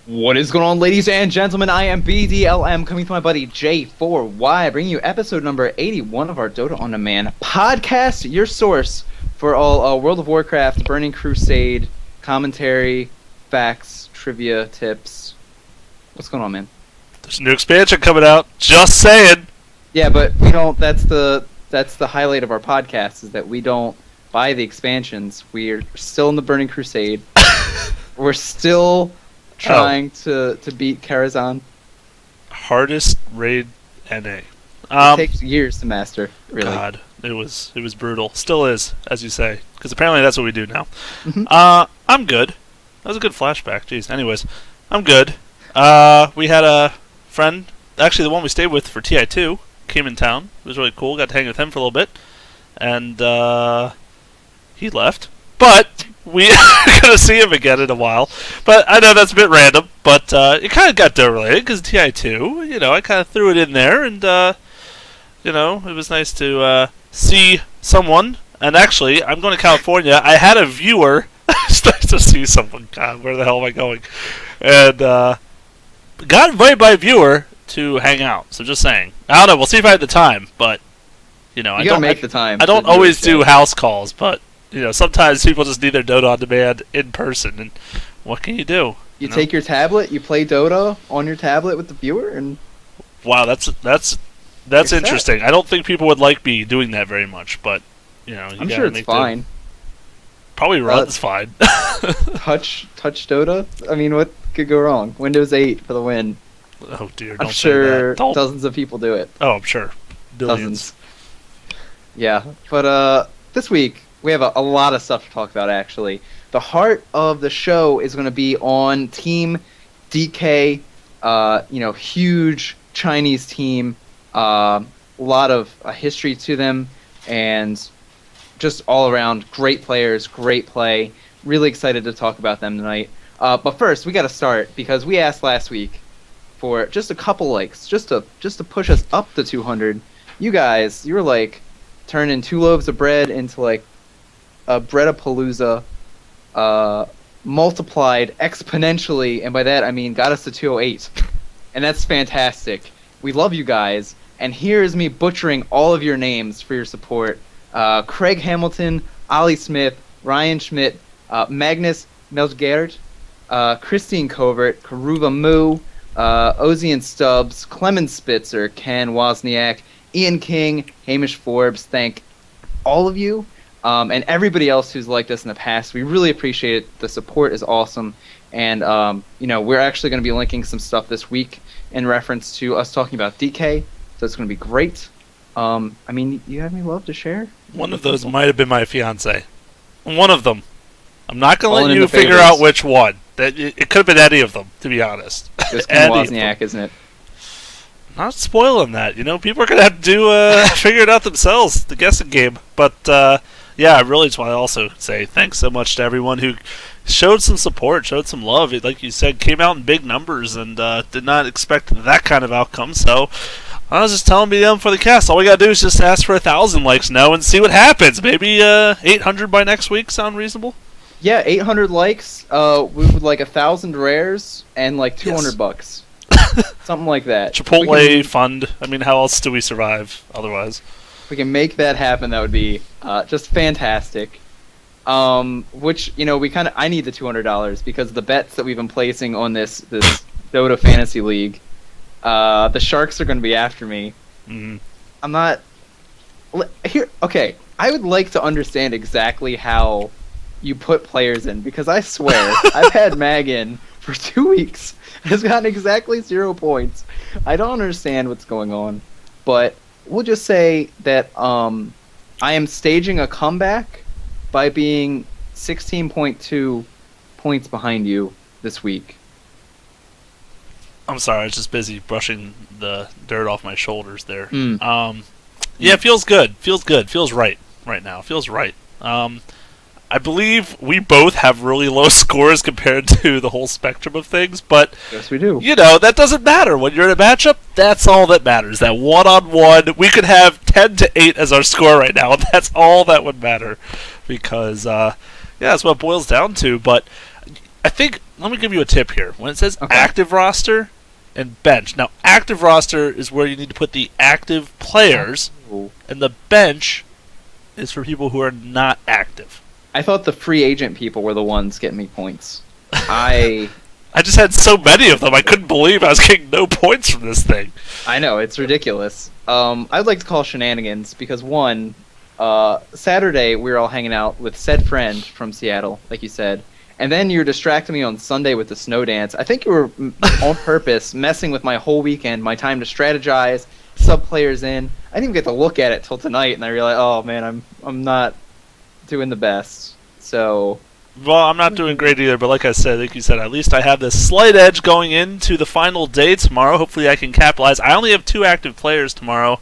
What is going on, ladies and gentlemen? I am BDLM, coming to my buddy J4Y, bringing you episode number 81 of our Dota On Demand podcast, your source for all World of Warcraft, Burning Crusade, commentary, facts, trivia, tips. What's going on, man? There's a new expansion coming out. Just saying. Yeah, but we don't. That's the highlight of our podcast, is that we don't buy the expansions. We're still in the Burning Crusade. We're still trying to beat Karazhan. Hardest raid NA. It takes years to master, really. God, it was brutal. Still is, as you say, because apparently that's what we do now. Mhm. I'm good. That was a good flashback. Jeez. Anyways, I'm good. We had a friend, actually the one we stayed with for TI2, came in town. It was really cool. Got to hang with him for a little bit, and he left. But we are going to see him again in a while. But I know that's a bit random, but it kind of got Dota related, because TI2, I kind of threw it in there, and, it was nice to see someone. And actually, I'm going to California. I had a viewer. It's nice to see someone. God, where the hell am I going? And got invited by a viewer to hang out. So just saying. I don't know. We'll see if I have the time, but, you gotta make the time. I don't always do house calls, but sometimes people just need their Dota on demand in person, and what can you do? You take your tablet, you play Dota on your tablet with the viewer, and wow, that's interesting. I don't think people would like me doing that very much, but I'm sure it's fine. Probably runs fine. touch Dota. I mean, what could go wrong? Windows 8 for the win. Oh dear, I'm sure dozens of people do it. Oh, I'm sure. Dozens. Yeah, but this week we have a lot of stuff to talk about, actually. The heart of the show is going to be on Team DK, huge Chinese team, a lot of history to them, and just all around great players, great play. Really excited to talk about them tonight. But first, we got to start, because we asked last week for just a couple likes, just to push us up to 200. You guys, you were like turning 2 loaves of bread into like a breadapalooza multiplied exponentially, and by that I mean got us to 208. And that's fantastic. We love you guys, and here's me butchering all of your names for your support. Craig Hamilton, Ollie Smith, Ryan Schmidt, Magnus Melgert, Christine Covert, Karuva Moo, Ozian Stubbs, Clemens Spitzer, Ken Wozniak, Ian King, Hamish Forbes. Thank all of you. And everybody else who's liked us in the past. We really appreciate it. The support is awesome. And, we're actually going to be linking some stuff this week in reference to us talking about DK. So it's going to be great. You have any love to share? One of those might have been my fiance. One of them. I'm not going to let you figure favorites. out which one. It could have been any of them, to be honest. It's Ken Wozniak, isn't it? Not spoiling that. People are going to have to figure it out themselves, the guessing game. But, yeah, I really just want to also say thanks so much to everyone who showed some support, showed some love. It, like you said, came out in big numbers, and did not expect that kind of outcome. So I was just telling BDM for the cast, all we got to do is just ask for 1,000 likes now and see what happens. Maybe 800 by next week sound reasonable? Yeah, 800 likes. We would like 1,000 rares and like $200. Something like that. Chipotle fund. I mean, how else do we survive otherwise? If we can make that happen, that would be just fantastic. I need the $200 because of the bets that we've been placing on this Dota Fantasy League. The Sharks are going to be after me. Mm-hmm. I'm not here. Okay, I would like to understand exactly how you put players in, because I swear I've had Mag in for 2 weeks. Has gotten exactly 0 points. I don't understand what's going on, but we'll just say that I am staging a comeback by being 16.2 points behind you this week. I'm sorry, I was just busy brushing the dirt off my shoulders there. Mm. Yeah, it feels good. Feels good. Feels right now. Feels right. I believe we both have really low scores compared to the whole spectrum of things, but yes, we do. That doesn't matter. When you're in a matchup, that's all that matters. That one-on-one, we could have 10-8 as our score right now, and that's all that would matter. Because, that's what it boils down to. But I think let me give you a tip here. When it says Okay. active roster and bench, now active roster is where you need to put the active players, Ooh. and the bench is for people who are not active. I thought the free agent people were the ones getting me points. I just had so many of them, I couldn't believe I was getting no points from this thing. I know, it's ridiculous. I'd like to call shenanigans because one, Saturday we were all hanging out with said friend from Seattle, like you said, and then you were distracting me on Sunday with the snow dance. I think you were on purpose messing with my whole weekend, my time to strategize, sub players in. I didn't even get to look at it till tonight, and I realized, oh man, I'm not doing the best. So. Well, I'm not doing great either, but like you said, at least I have this slight edge going into the final day tomorrow. Hopefully I can capitalize. I only have 2 active players tomorrow,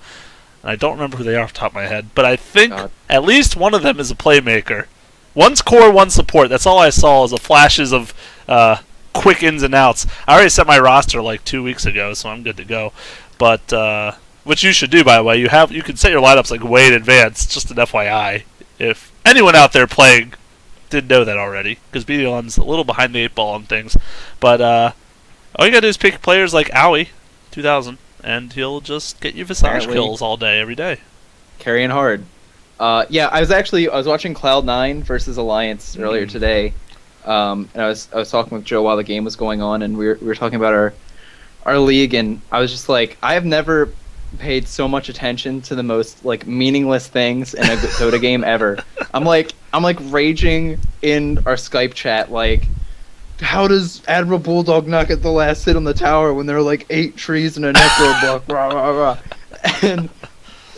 and I don't remember who they are off the top of my head, but I think at least one of them is a playmaker. One's core, one's support. That's all I saw is the flashes of quick ins and outs. I already set my roster like 2 weeks ago, so I'm good to go. But which you should do, by the way. You can set your lineups like way in advance, just an FYI. If anyone out there playing did know that already, because BDLM's a little behind the 8 ball on things. But all you gotta do is pick players like Owie, 2000, and he'll just get you Visage kills all day, every day. Carrying hard. Yeah, I was watching Cloud9 versus Alliance earlier today, and I was talking with Joe while the game was going on, and we were talking about our league, and I was just like, I have never paid so much attention to the most like meaningless things in a Dota game ever. I'm like raging in our Skype chat, like, how does Admiral Bulldog not get the last hit on the tower when there are like 8 trees and a necro block, rah rah rah, and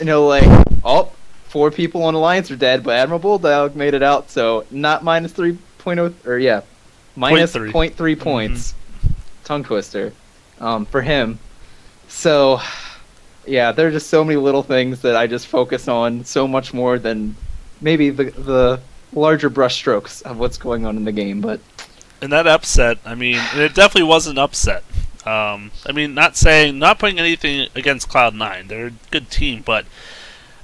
like, oh, 4 people on Alliance are dead, but Admiral Bulldog made it out, so not minus 3.0, or yeah, minus 0.3 points. Tongue twister, for him. So. Yeah, there are just so many little things that I just focus on so much more than maybe the larger brushstrokes of what's going on in the game. But and that upset, I mean, it definitely was an upset. I mean, not putting anything against Cloud9. They're a good team, but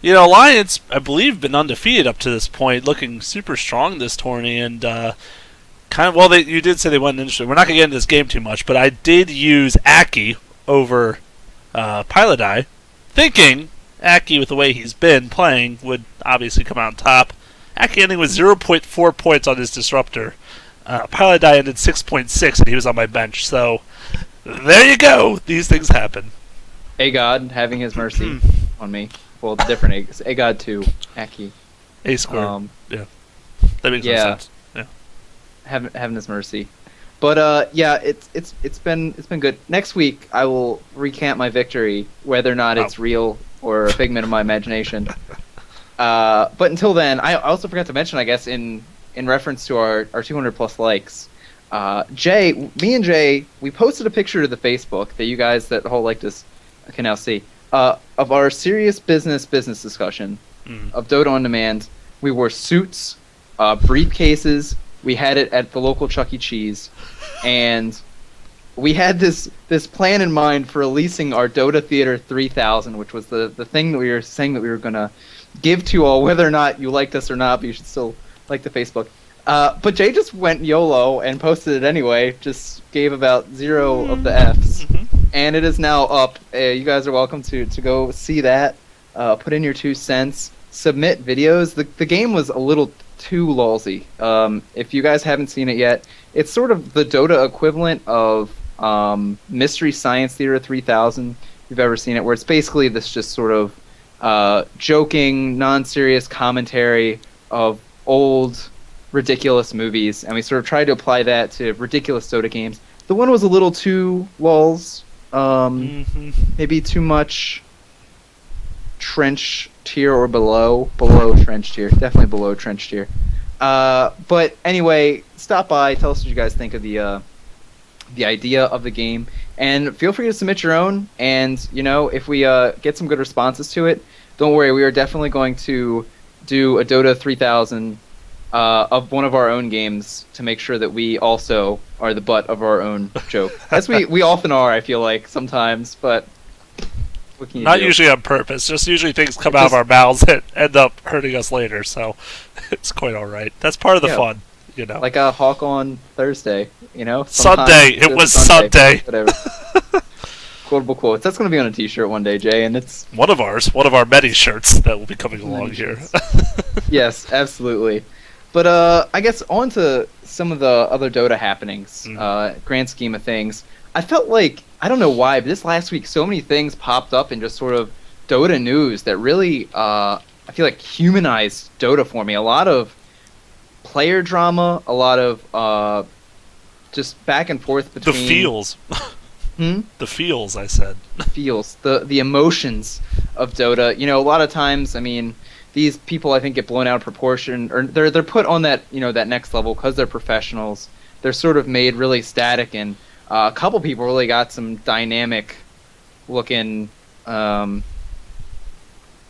Alliance, I believe, been undefeated up to this point, looking super strong this tourney, and you did say they went interesting. We're not gonna get into this game too much, but I did use Aki over Pilot Eye, thinking Aki, with the way he's been playing, would obviously come out on top. Aki ending with 0.4 points on his disruptor. Pilot Eye ended 6.6, and he was on my bench. So there you go. These things happen. A-God having his mercy on me. Well, different A-God 2, Aki. A squared. Yeah, that makes no sense. Yeah, having his mercy. But yeah, it's been good. Next week I will recant my victory, whether or not it's real or a figment of my imagination. But until then, I also forgot to mention, I guess, in reference to our 200 plus likes, me and Jay, we posted a picture to the Facebook that you guys that whole like this can now see of our serious business discussion of Dota on Demand. We wore suits, briefcases. We had it at the local Chuck E. Cheese, and we had this plan in mind for releasing our Dota Theater 3000, which was the thing that we were saying that we were going to give to all, whether or not you liked us or not, but you should still like the Facebook. But Jay just went YOLO and posted it anyway, just gave about 0 of the Fs, and it is now up. You guys are welcome to go see that, put in your 2 cents, submit videos. The game was a little too lolsy. If you guys haven't seen it yet, it's sort of the Dota equivalent of Mystery Science Theater 3000, if you've ever seen it, where it's basically this just sort of joking, non-serious commentary of old, ridiculous movies, and we sort of tried to apply that to ridiculous Dota games. The one was a little too lols, maybe too much trench tier or below trench tier, definitely below trench tier. But anyway, stop by, tell us what you guys think of the idea of the game, and feel free to submit your own. And if we get some good responses to it, don't worry, we are definitely going to do a Dota 3000 of one of our own games to make sure that we also are the butt of our own joke, as we often are, I feel like, sometimes, but what can you Not do? usually on purpose, just usually things come out of our mouths that end up hurting us later, so it's quite alright. That's part of the fun. you know. Like a hawk on Thursday, Sunday. It was Sunday. Whatever. Quotable quotes. That's going to be on a T-shirt one day, Jay, and it's one of our many shirts that will be coming along here. Yes, absolutely. But I guess on to some of the other Dota happenings. Grand scheme of things, I felt like, I don't know why, but this last week so many things popped up in just sort of Dota news that really I feel like humanized Dota for me. A lot of player drama, a lot of just back and forth between the feels. The feels, I said. Feels. The emotions of Dota. A lot of times, I mean, these people I think get blown out of proportion, or they're put on that that next level because they're professionals. They're sort of made really static, and a couple people really got some dynamic looking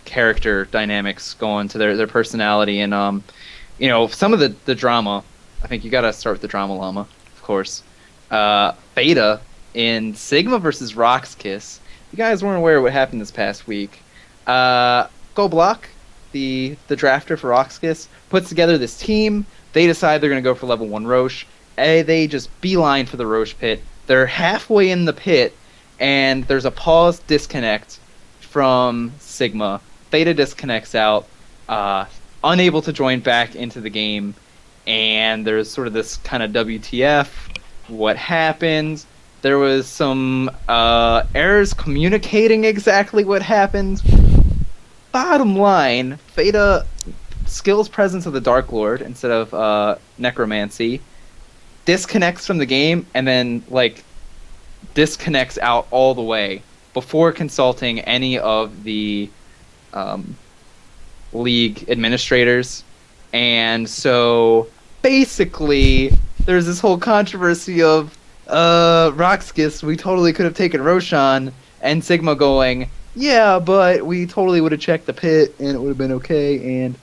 character dynamics going to their personality, and some of the drama. I think you got to start with the drama llama, of course. Beta in Sigma versus Roxkiss. You guys weren't aware of what happened this past week. Go Block, the drafter for Roxkiss, puts together this team. They decide they're going to go for level 1 Roche. They just beeline for the Roche pit. They're halfway in the pit, and there's a pause disconnect from Sigma. Theta disconnects out, unable to join back into the game, and there's sort of this kind of WTF. What happened? There was some errors communicating exactly what happened. Bottom line, Theta skills presence of the Dark Lord instead of necromancy, disconnects from the game, and then disconnects out all the way before consulting any of the league administrators. And so basically there's this whole controversy of Roxkiss, we totally could have taken Roshan, and Sigma going, yeah, but we totally would have checked the pit and it would have been okay. And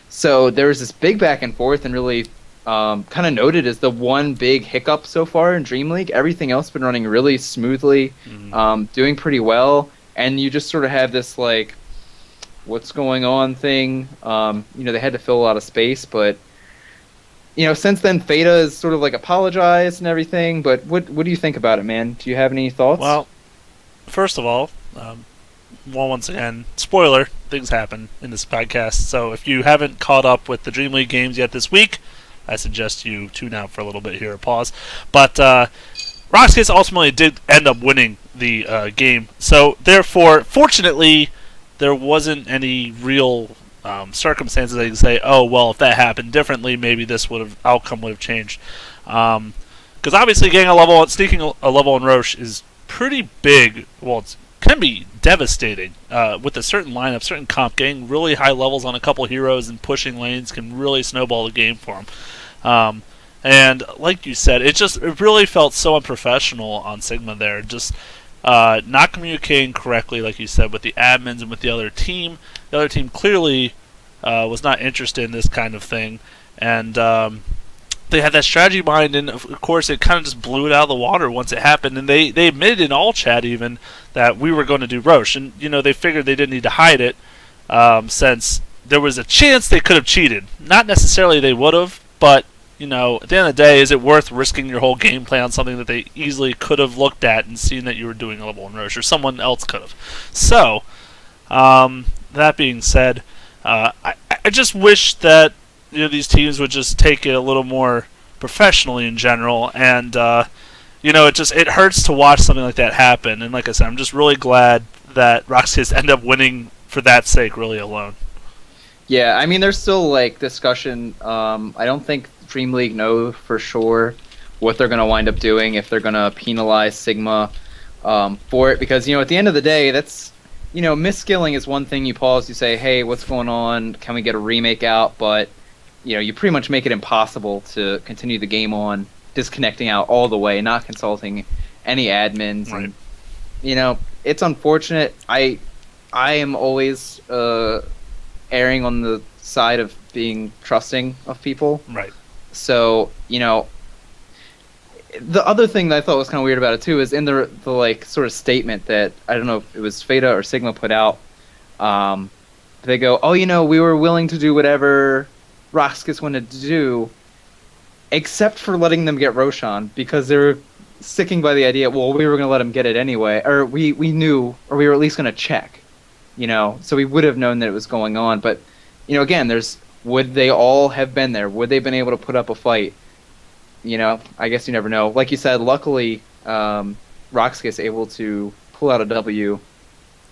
so there was this big back and forth, and really kind of noted as the one big hiccup so far in Dream League. Everything else been running really smoothly, doing pretty well, and you just sort of have this what's going on thing. They had to fill a lot of space, but since then, Theta has sort of apologized and everything. But what do you think about it, man? Do you have any thoughts? Well, first of all, once again, spoiler, things happen in this podcast. So if you haven't caught up with the Dream League games yet this week, I suggest you tune out for a little bit here, pause. But Roxkiss ultimately did end up winning the game. So therefore, fortunately, there wasn't any real circumstances that you can say, oh, well, if that happened differently, maybe this outcome would have changed. Because obviously sneaking a level in Roche is pretty big. Well, it can be devastating with a certain lineup, certain comp. Getting really high levels on a couple heroes and pushing lanes can really snowball the game for them. And like you said, it really felt so unprofessional on Sigma there. Just not communicating correctly, like you said, with the admins and with the other team. The other team clearly was not interested in this kind of thing, and they had that strategy mind, and of course it kind of just blew it out of the water once it happened. And they admitted in all chat even that we were going to do Roche, and they figured they didn't need to hide it since there was a chance they could have cheated. Not necessarily they would have, but at the end of the day, is it worth risking your whole gameplay on something that they easily could have looked at and seen that you were doing a level 1 Roche, or someone else could have? So, that being said, I just wish that these teams would just take it a little more professionally in general, and it hurts to watch something like that happen. And like I said, I'm just really glad that Roxkiss end up winning for that sake, really alone. Yeah, I mean, there's still discussion. I don't think Dream League know for sure what they're going to wind up doing, if they're going to penalize Sigma for it, because at the end of the day, that's misskilling is one thing. You pause, you say, hey, what's going on? Can we get a remake out? But you pretty much make it impossible to continue the game on, disconnecting out all the way, not consulting any admins. Right. And, it's unfortunate. I am always erring on the side of being trusting of people. Right. So, the other thing that I thought was kind of weird about it too is in the sort of statement that, I don't know if it was Theta or Sigma put out. They go, oh, we were willing to do whatever Roxkiss wanted to do. except for letting them get Roshan, because they were sticking by the idea, well, we were going to let him get it anyway, or we knew, or we were at least going to check, so we would have known that it was going on. But, again, would they all have been there? Would they have been able to put up a fight? I guess you never know. Like you said, luckily, Roxas able to pull out a W.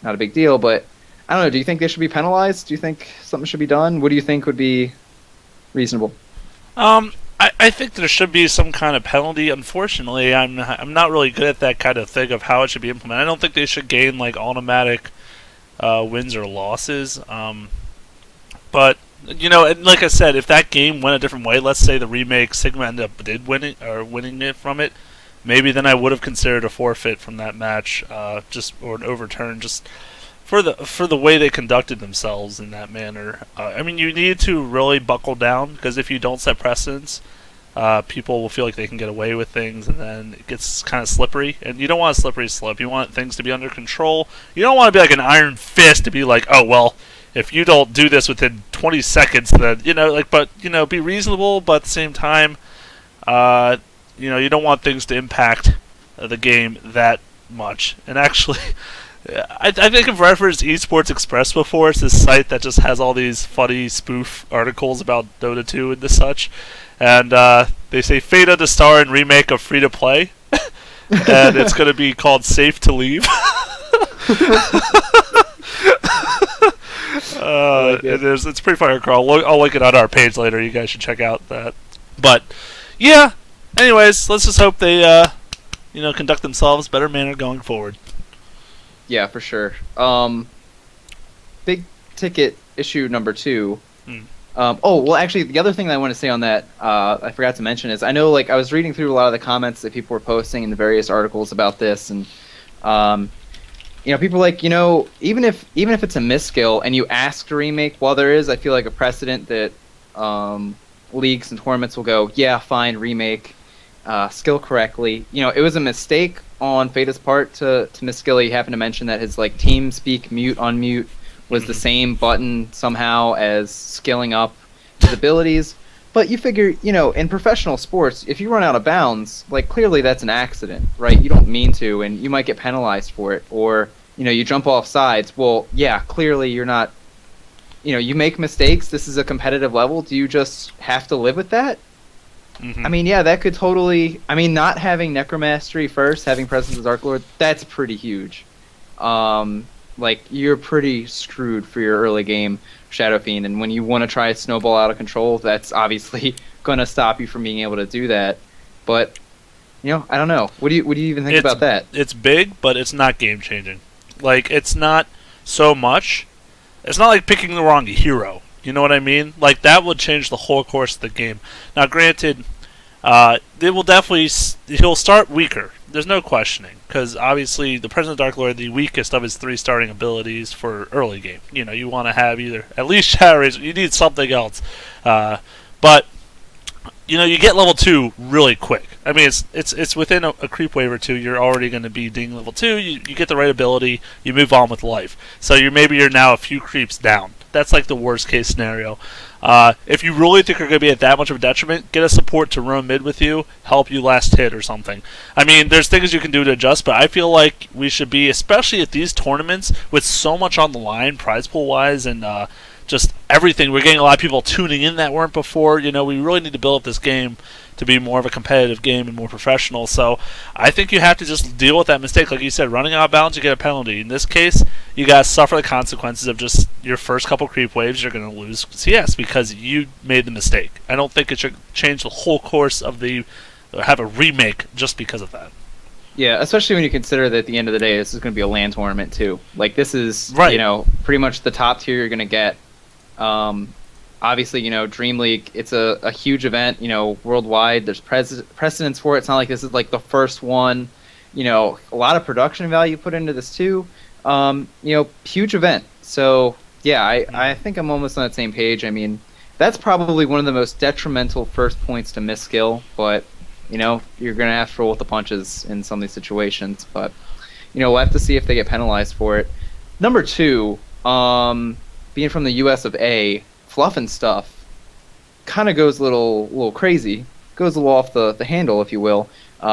Not a big deal, but I don't know. Do you think they should be penalized? Do you think something should be done? What do you think would be reasonable? I think there should be some kind of penalty. Unfortunately, I'm not really good at that kind of thing of how it should be implemented. I don't think they should gain like automatic wins or losses. But and like I said, if that game went a different way, let's say the remake Sigma ended up winning it from it, maybe then I would have considered a forfeit from that match, or an overturn, just for the way they conducted themselves in that manner. I mean, you need to really buckle down, because if you don't set precedents, people will feel like they can get away with things, and then it gets kind of slippery. And you don't want a slippery slope. You want things to be under control. You don't want to be like an iron fist to be like, oh well, if you don't do this within 20 seconds, then be reasonable, but at the same time, you don't want things to impact the game that much. And actually, I think I've referenced Esports Express before. It's this site that just has all these funny spoof articles about Dota 2 and such. And they say Fata to star in remake of Free to Play, and it's going to be called Safe to Leave. It's pretty funny, Carl. I'll link it on our page later. You guys should check out that. But yeah. Anyways, let's just hope they conduct themselves better manner going forward. Yeah, for sure. Big ticket issue number 2. Actually, the other thing that I want to say on that, I forgot to mention, is I know, I was reading through a lot of the comments that people were posting in the various articles about this, and people are like, even if it's a misskill and you ask to remake, while there is, I feel like, a precedent that leagues and tournaments will go, yeah, fine, remake, skill correctly. It was a mistake on Fata's part to misskill. He happened to mention that his team speak mute unmute was the same button somehow as skilling up his abilities. But you figure, in professional sports, if you run out of bounds, clearly that's an accident, right? You don't mean to, and you might get penalized for it. Or, you jump off sides. Well, yeah, clearly you're not, you make mistakes. This is a competitive level. Do you just have to live with that? Mm-hmm. I mean, yeah, that could totally... I mean, not having Necromastery first, having Presence as Arc Lord, that's pretty huge. You're pretty screwed for your early game Shadow Fiend, and when you want to try to snowball out of control, that's obviously going to stop you from being able to do that. But, I don't know. What do you even think about that? It's big, but it's not game-changing. It's not so much... It's not like picking the wrong hero. You know what I mean? That would change the whole course of the game. Now, granted, he'll start weaker. There's no questioning, because obviously the President Dark Lord, the weakest of his 3 starting abilities for early game. You want to have either at least Shadow Razor. You need something else, but you get level 2 really quick. I mean, it's within a creep wave or 2. You're already going to be ding level 2. You get the right ability. You move on with life. So you're now a few creeps down. That's the worst case scenario. If you really think you're going to be at that much of a detriment, get a support to roam mid with you, help you last hit or something. I mean, there's things you can do to adjust, but I feel like we should be, especially at these tournaments, with so much on the line, prize pool wise, and just everything. We're getting a lot of people tuning in that weren't before. We really need to build up this game to be more of a competitive game and more professional. So I think you have to just deal with that mistake. Like you said, running out of bounds, you get a penalty. In this case, you got to suffer the consequences of just your first couple creep waves. You're going to lose CS because you made the mistake. I don't think it should change the whole course of have a remake just because of that. Yeah, especially when you consider that at the end of the day, this is going to be a LAN tournament too. This is, right. Pretty much the top tier you're going to get. Obviously, Dream League, it's a huge event, worldwide. There's precedence for it. It's not like this is the first one. A lot of production value put into this too. Huge event. So, yeah, I think I'm almost on that same page. I mean, that's probably one of the most detrimental first points to misskill, but, you're going to have to roll with the punches in some of these situations. But, we'll have to see if they get penalized for it. Number 2, being from the US of A, Fluff and Stuff kind of goes a little crazy. goes a little off the handle, if you will.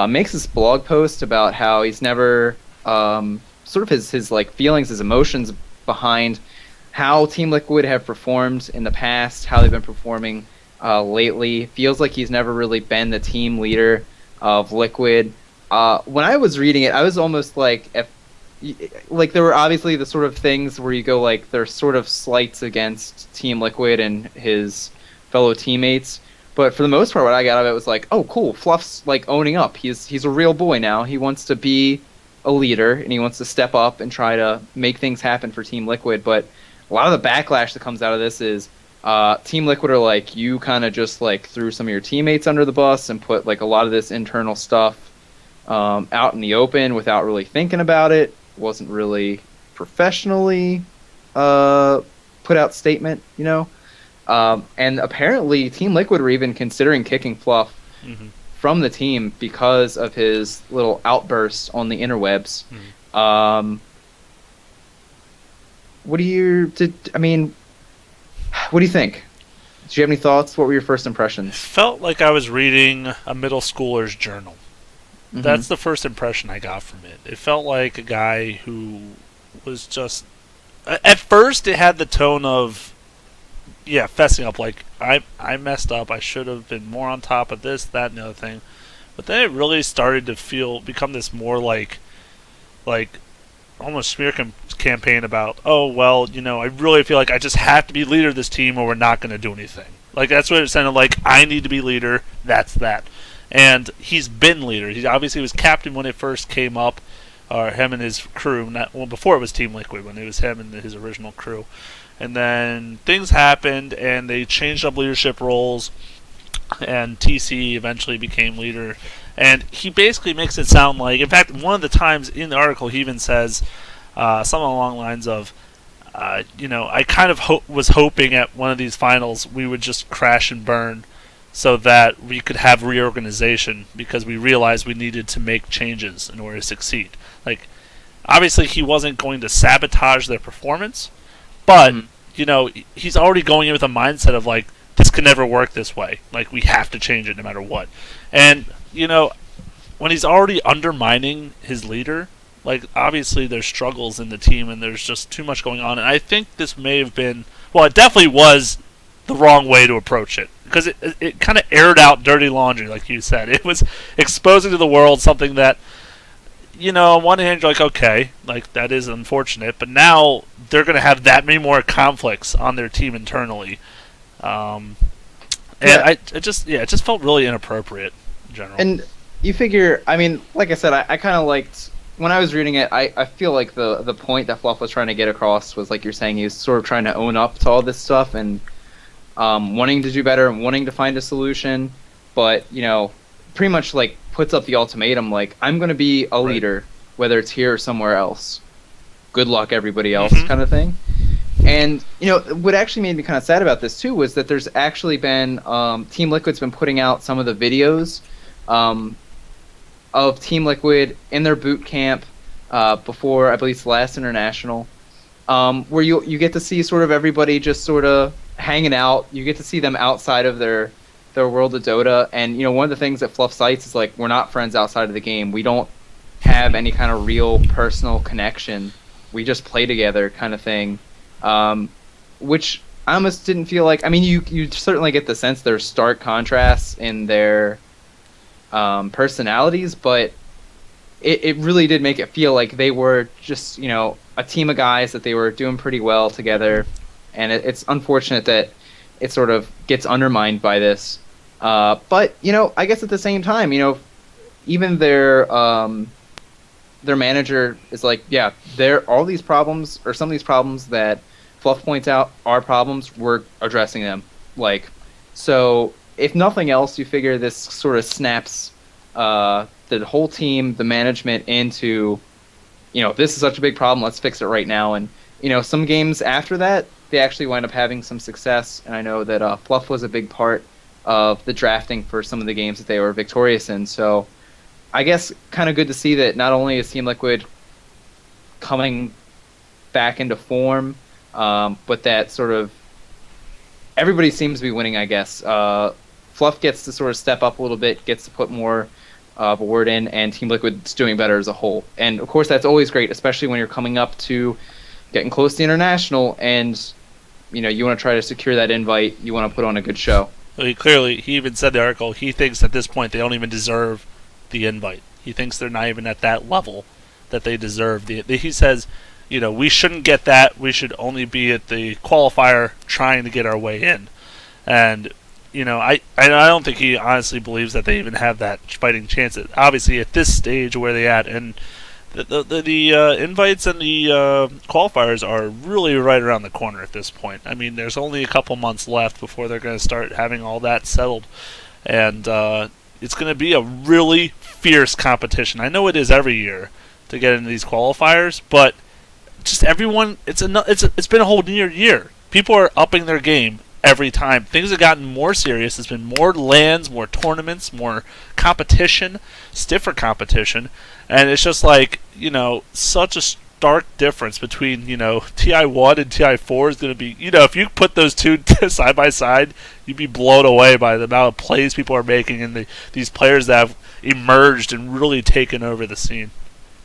Makes this blog post about how he's never sort of his like feelings, his emotions behind how Team Liquid have performed in the past, how they've been performing lately. Feels like he's never really been the team leader of Liquid. When I was reading it, I was almost like, if like there were obviously the sort of things where you go like there's sort of slights against Team Liquid and his fellow teammates, but for the most part, what I got out of it was like, oh, cool, Fluff's like owning up. He's a real boy now. He wants to be a leader and he wants to step up and try to make things happen for Team Liquid. But a lot of the backlash that comes out of this is Team Liquid are like, you kind of just like threw some of your teammates under the bus and put like a lot of this internal stuff out in the open without really thinking about it. Wasn't really professionally put out statement, you know. And apparently Team Liquid were even considering kicking Fluff from the team because of his little outbursts on the interwebs. What do you think? Did you have any thoughts? What were your first impressions? Felt like I was reading a middle schooler's journal. That's the first impression I got from it. It felt like a guy who was just... At first, it had the tone of, fessing up. Like, I messed up. I should have been more on top of this, that, and the other thing. But then it really started to become this more like almost smear campaign about, oh, well, I really feel like I just have to be leader of this team or we're not going to do anything. Like, that's what it sounded like. I need to be leader. That's that. And he's been leader. He obviously was captain when it first came up, or him and his crew. Before it was Team Liquid, when it was him and his original crew. And then things happened, and they changed up leadership roles, and TC eventually became leader. And he basically makes it sound like, in fact, one of the times in the article, he even says something along the lines of, I kind of was hoping at one of these finals we would just crash and burn, so that we could have reorganization because we realized we needed to make changes in order to succeed. Like, obviously he wasn't going to sabotage their performance, but, he's already going in with a mindset of, like, this can never work this way. Like, we have to change it no matter what. And, when he's already undermining his leader, like, obviously there's struggles in the team and there's just too much going on. And I think this may have been, well, it definitely was the wrong way to approach it, because it kind of aired out dirty laundry, like you said. It was exposing to the world something that, on one hand you're like, okay, like, that is unfortunate, but now they're going to have that many more conflicts on their team internally, and it just felt really inappropriate in general. And you figure, I mean, like I said, I kind of liked, when I was reading it, I feel like the point that Fluff was trying to get across was, like you're saying, he was sort of trying to own up to all this stuff and wanting to do better and wanting to find a solution, but, pretty much, like, puts up the ultimatum, like, I'm going to be a leader, whether it's here or somewhere else. Good luck, everybody else, kind of thing. And, what actually made me kind of sad about this, too, was that there's actually been, Team Liquid's been putting out some of the videos of Team Liquid in their boot camp before, I believe, it's the last International, where you get to see sort of everybody just sort of hanging out. You get to see them outside of their world of Dota, and one of the things that Fluff cites is, like, we're not friends outside of the game. We don't have any kind of real personal connection. We just play together, kind of thing, which I almost didn't feel like. I mean, you certainly get the sense there's stark contrasts in their personalities, but it really did make it feel like they were just a team of guys that they were doing pretty well together. And it's unfortunate that it sort of gets undermined by this. But, I guess at the same time, even their manager is like, yeah, all these problems, or some of these problems that Fluff points out are problems, we're addressing them. Like, so if nothing else, you figure this sort of snaps the whole team, the management into, this is such a big problem, let's fix it right now. And, some games after that, they actually wind up having some success, and I know that Fluff was a big part of the drafting for some of the games that they were victorious in. So I guess kind of good to see that not only is Team Liquid coming back into form, but that sort of everybody seems to be winning, I guess. Fluff gets to sort of step up a little bit, gets to put more of a word in, and Team Liquid's doing better as a whole. And of course, that's always great, especially when you're coming up to getting close to international, and you want to try to secure that invite. You want to put on a good show. Well, he even said in the article he thinks at this point they don't even deserve the invite. He thinks they're not even at that level that they deserve he says, we shouldn't get that. We should only be at the qualifier trying to get our way in. And I don't think he honestly believes that they even have that fighting chance. Obviously, at this stage where they at, and the invites and the qualifiers are really right around the corner at this point. I mean, there's only a couple months left before they're going to start having all that settled, and it's going to be a really fierce competition. I know it is every year to get into these qualifiers, but just everyone, it's been a whole year. People are upping their game every time. Things have gotten more serious. There's been more LANs, more tournaments, more competition, stiffer competition, and it's just like, such a stark difference between, TI1 and TI4 is going to be, if you put those two side by side, you'd be blown away by the amount of plays people are making and these players that have emerged and really taken over the scene.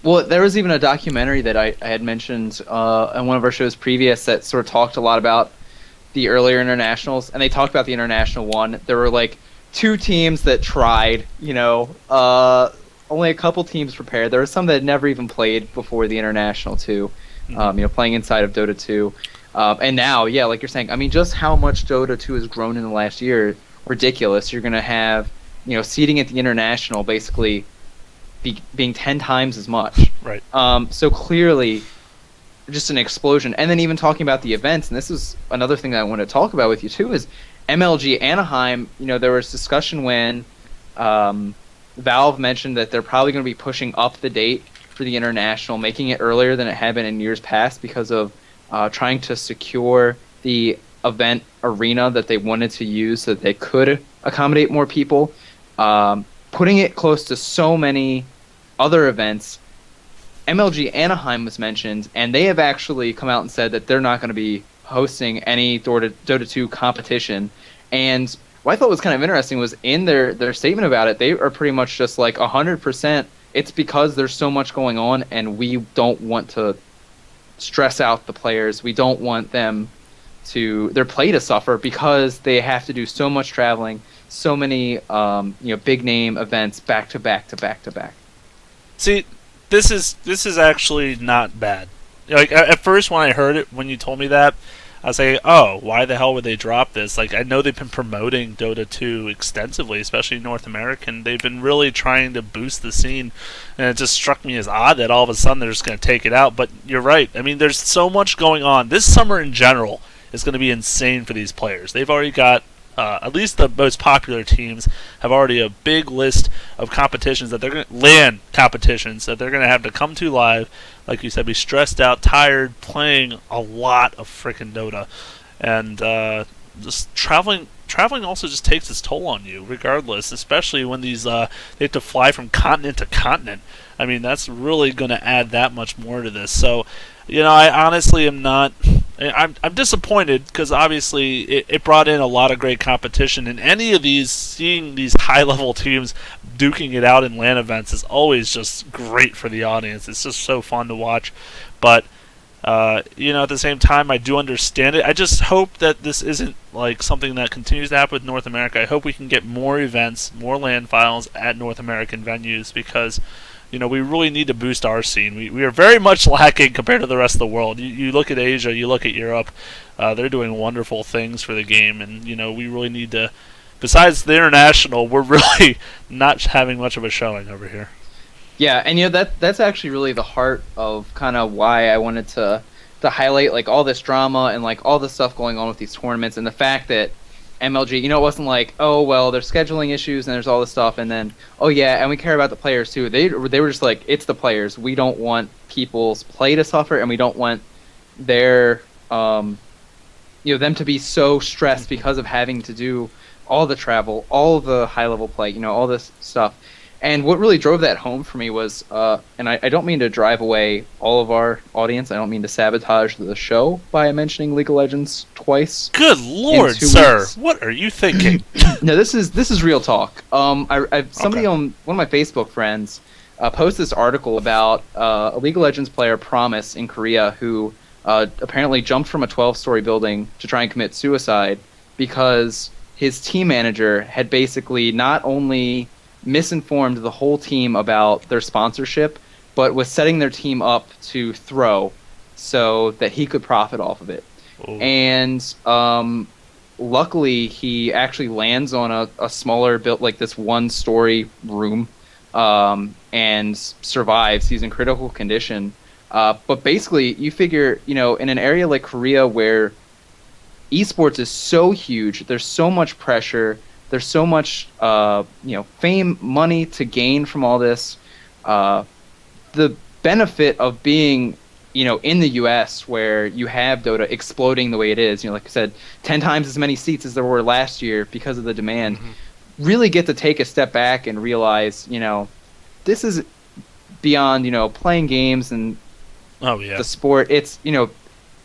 Well, there was even a documentary that I had mentioned on one of our shows previous that sort of talked a lot about the earlier internationals, and they talked about the international one. There were like 2 teams that tried, only a couple teams prepared. There were some that had never even played before the international too, playing inside of Dota 2. And now, yeah, like you're saying, I mean, just how much Dota 2 has grown in the last year, ridiculous. You're going to have, seeding at the international basically being 10 times as much. Right. So clearly, just an explosion. And then even talking about the events, and this is another thing that I want to talk about with you too, is MLG Anaheim. There was discussion when Valve mentioned that they're probably going to be pushing up the date for the international, making it earlier than it had been in years past because of trying to secure the event arena that they wanted to use so that they could accommodate more people, putting it close to so many other events. MLG Anaheim was mentioned, and they have actually come out and said that they're not going to be hosting any Dota 2 competition. And what I thought was kind of interesting was in their statement about it, they are pretty much just like 100%. It's because there's so much going on, and we don't want to stress out the players. We don't want them their play to suffer because they have to do so much traveling, so many big name events back to back to back to back. See, this is actually not bad. Like at first when I heard it, when you told me that, I was like, oh, why the hell would they drop this? Like, I know they've been promoting Dota 2 extensively, especially North American. They've been really trying to boost the scene, and it just struck me as odd that all of a sudden they're just going to take it out. But you're right. I mean, there's so much going on. This summer in general is going to be insane for these players. They've already got at least the most popular teams have already a big list of competitions that they're going to LAN competitions that they're going to have to come to live, like you said, be stressed out, tired, playing a lot of freaking Dota, and just traveling also just takes its toll on you, regardless. Especially when these they have to fly from continent to continent. I mean, that's really going to add that much more to this. So, I honestly am not. I'm disappointed because obviously it brought in a lot of great competition, and any of these, seeing these high-level teams duking it out in LAN events is always just great for the audience. It's just so fun to watch. But at the same time, I do understand it. I just hope that this isn't like something that continues to happen with North America. I hope we can get more events, more LAN files at North American venues because we really need to boost our scene. We are very much lacking compared to the rest of the world. You look at Asia, you look at Europe, they're doing wonderful things for the game, and we really need to. Besides the international, we're really not having much of a showing over here. Yeah, and that's actually really the heart of kind of why I wanted to highlight like all this drama and like all the stuff going on with these tournaments, and the fact that MLG, it wasn't like, oh well, there's scheduling issues and there's all this stuff, and then oh yeah, and we care about the players too. They were just like, it's the players. We don't want people's play to suffer, and we don't want their them to be so stressed because of having to do all the travel, all the high level play, all this stuff. And what really drove that home for me was, and I don't mean to drive away all of our audience. I don't mean to sabotage the show by mentioning League of Legends twice. Good lord, sir! What are you thinking? No, this is real talk. Somebody on one of my Facebook friends posted this article about a League of Legends player, Promise, in Korea, who apparently jumped from a 12-story building to try and commit suicide because his team manager had basically not only misinformed the whole team about their sponsorship, but was setting their team up to throw so that he could profit off of it. Ooh. And luckily, he actually lands on a smaller built, like this one-story room, and survives. He's in critical condition. But basically, you figure, in an area like Korea where esports is so huge, there's so much pressure, there's so much, fame, money to gain from all this. The benefit of being, in the U.S. where you have Dota exploding the way it is, like I said, 10 times as many seats as there were last year because of the demand, really get to take a step back and realize, this is beyond, playing games and the sport. It's,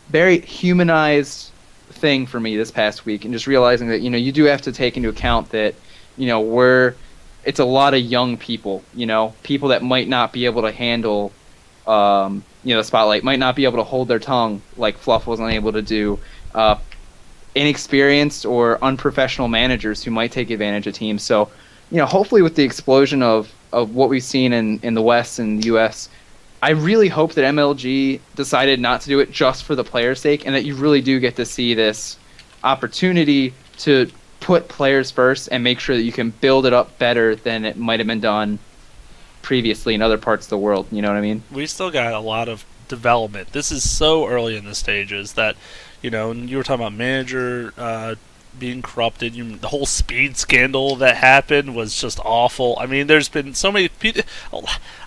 very humanized thing for me this past week, and just realizing that you do have to take into account that it's a lot of young people, people that might not be able to handle the spotlight, might not be able to hold their tongue like Fluff wasn't able to do, inexperienced or unprofessional managers who might take advantage of teams. So hopefully with the explosion of what we've seen in the West and the US, I really hope that MLG decided not to do it just for the players' sake, and that you really do get to see this opportunity to put players first and make sure that you can build it up better than it might have been done previously in other parts of the world. You know what I mean? We still got a lot of development. This is so early in the stages that, and you were talking about manager being corrupted. The whole speed scandal that happened was just awful. I mean, there's been so many people.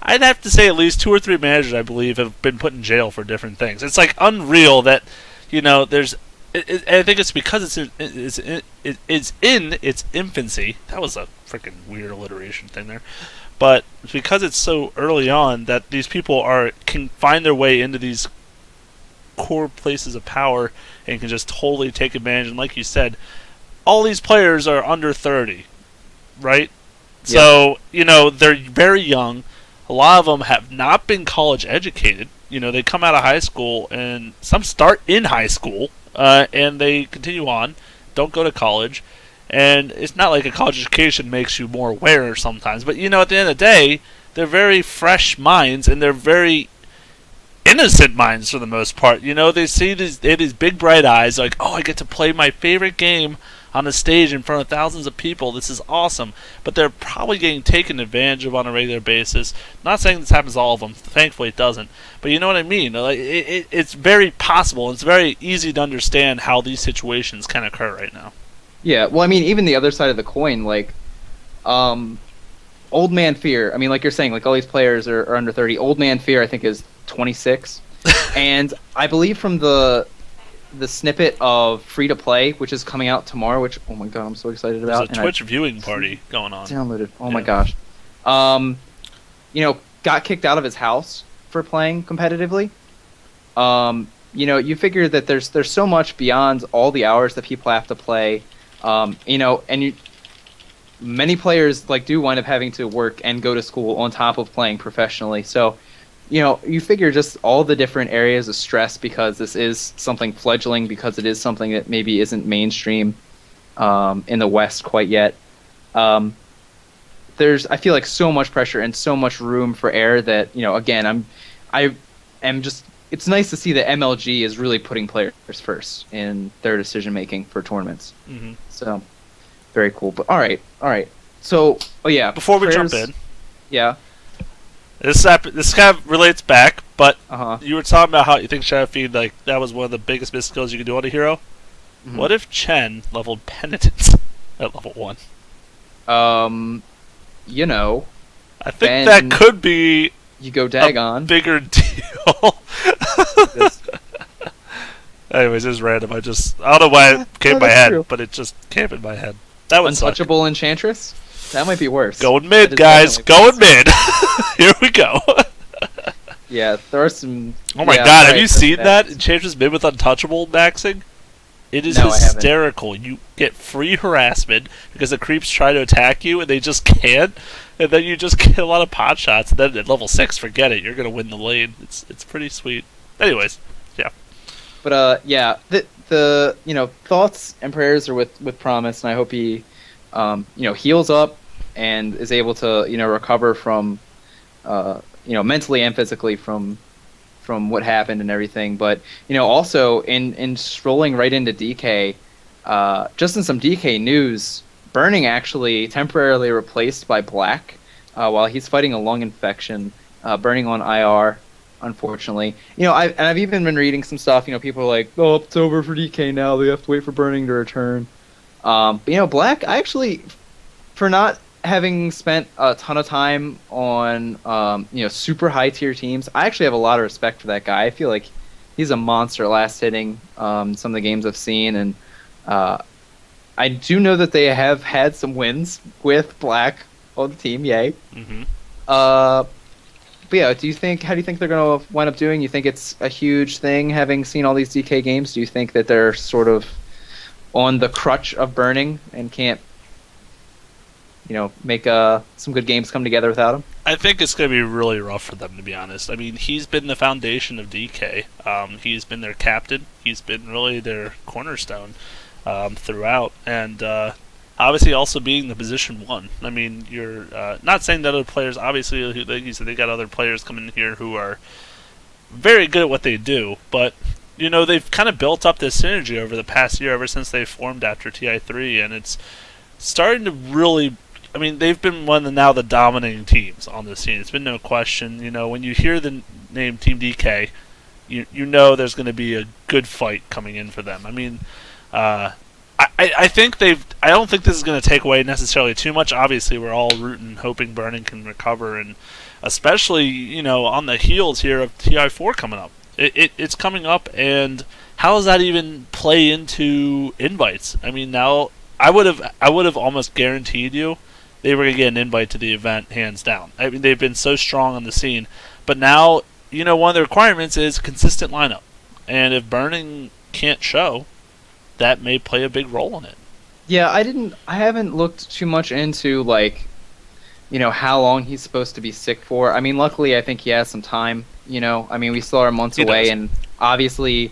I'd have to say at least 2 or 3 managers, I believe, have been put in jail for different things. It's like unreal that, there's. I think it's because it's in its infancy. That was a freaking weird alliteration thing there. But it's because it's so early on that these people can find their way into these core places of power and can just totally take advantage. And like you said, all these players are under 30, right? Yeah. So, they're very young. A lot of them have not been college educated. They come out of high school, and some start in high school, and they continue on, don't go to college. And it's not like a college education makes you more aware sometimes. But, at the end of the day, they're very fresh minds, and they're very innocent minds for the most part. They see they have these big bright eyes, like, oh, I get to play my favorite game on a stage in front of thousands of people. This is awesome. But they're probably getting taken advantage of on a regular basis. Not saying this happens to all of them. Thankfully, it doesn't. But you know what I mean? Like, it's very possible. It's very easy to understand how these situations can occur right now. Yeah, well, I mean, even the other side of the coin, like, Old Man Fear. I mean, like you're saying, like all these players are under 30. Old Man Fear, I think, is 26. And I believe from the snippet of Free to Play, which is coming out tomorrow, which, oh my god, I'm so excited about. There's a Twitch viewing party going on. Downloaded. Oh my gosh. Got kicked out of his house for playing competitively. You figure that there's so much beyond all the hours that people have to play. Many players do wind up having to work and go to school on top of playing professionally. So, you figure just all the different areas of stress, because this is something fledgling, because it is something that maybe isn't mainstream in the West quite yet. I feel like so much pressure and so much room for error that, again, it's nice to see that MLG is really putting players first in their decision making for tournaments. Mm-hmm. So, very cool. But all right. So, before we jump in, yeah, this kind of relates back. But you were talking about how you think Shadow Fiend, that was one of the biggest missed skills you could do on a hero. Mm-hmm. What if Chen leveled Penitence at level 1? I think that could be. You go Dagon. Bigger deal. Anyways, it's random. I don't know why it came in my head, but it just came in my head. That would Untouchable Enchantress? That might be worse. Going That mid, is guys. definitely Going mid. Here we go. Yeah, there are some. Oh my yeah, god, have alright, you so seen that? that's- Changes mid with untouchable maxing? It is No, I haven't. hysterical. You get free harassment because the creeps try to attack you and they just can't, and then you just get a lot of pot shots. And then at level 6, forget it. You're gonna win the lane. It's pretty sweet. Anyways, yeah. But the thoughts and prayers are with Promise, and I hope he heals up and is able to recover from mentally and physically from what happened and everything. But also in strolling right into DK, just in some DK news, Burning actually temporarily replaced by Black while he's fighting a lung infection. Burning on IR, unfortunately. I've even been reading some stuff. People are like, oh, it's over for DK now. They have to wait for Burning to return. But Black, I actually, for not having spent a ton of time on super high tier teams, I actually have a lot of respect for that guy. I feel like he's a monster last hitting some of the games I've seen, and I do know that they have had some wins with Black on the team. Yay. Mm-hmm. But yeah, how do you think they're going to wind up doing? You think it's a huge thing having seen all these DK games? Do you think that they're sort of on the crutch of Burning and can't make some good games come together without him? I think it's going to be really rough for them, to be honest. I mean, he's been the foundation of DK. He's been their captain. He's been really their cornerstone throughout. And obviously also being the position 1. I mean, you're not saying that other players, obviously, like you said, they got other players coming in here who are very good at what they do. But, they've kind of built up this synergy over the past year, ever since they formed after TI3. And it's starting to really... I mean, they've been one of the dominating teams on the scene. It's been no question. When you hear the name Team DK, you know there's going to be a good fight coming in for them. I mean, I think I don't think this is going to take away necessarily too much. Obviously, we're all rooting, hoping Burning can recover, and especially on the heels here of TI4 coming up. It's coming up, and how does that even play into invites? I mean, now I would have almost guaranteed you they were going to get an invite to the event, hands down. I mean, they've been so strong on the scene. But now, one of the requirements is consistent lineup. And if Burning can't show, that may play a big role in it. Yeah, I haven't looked too much into, how long he's supposed to be sick for. I mean, luckily, I think he has some time, I mean, we still are months away, and obviously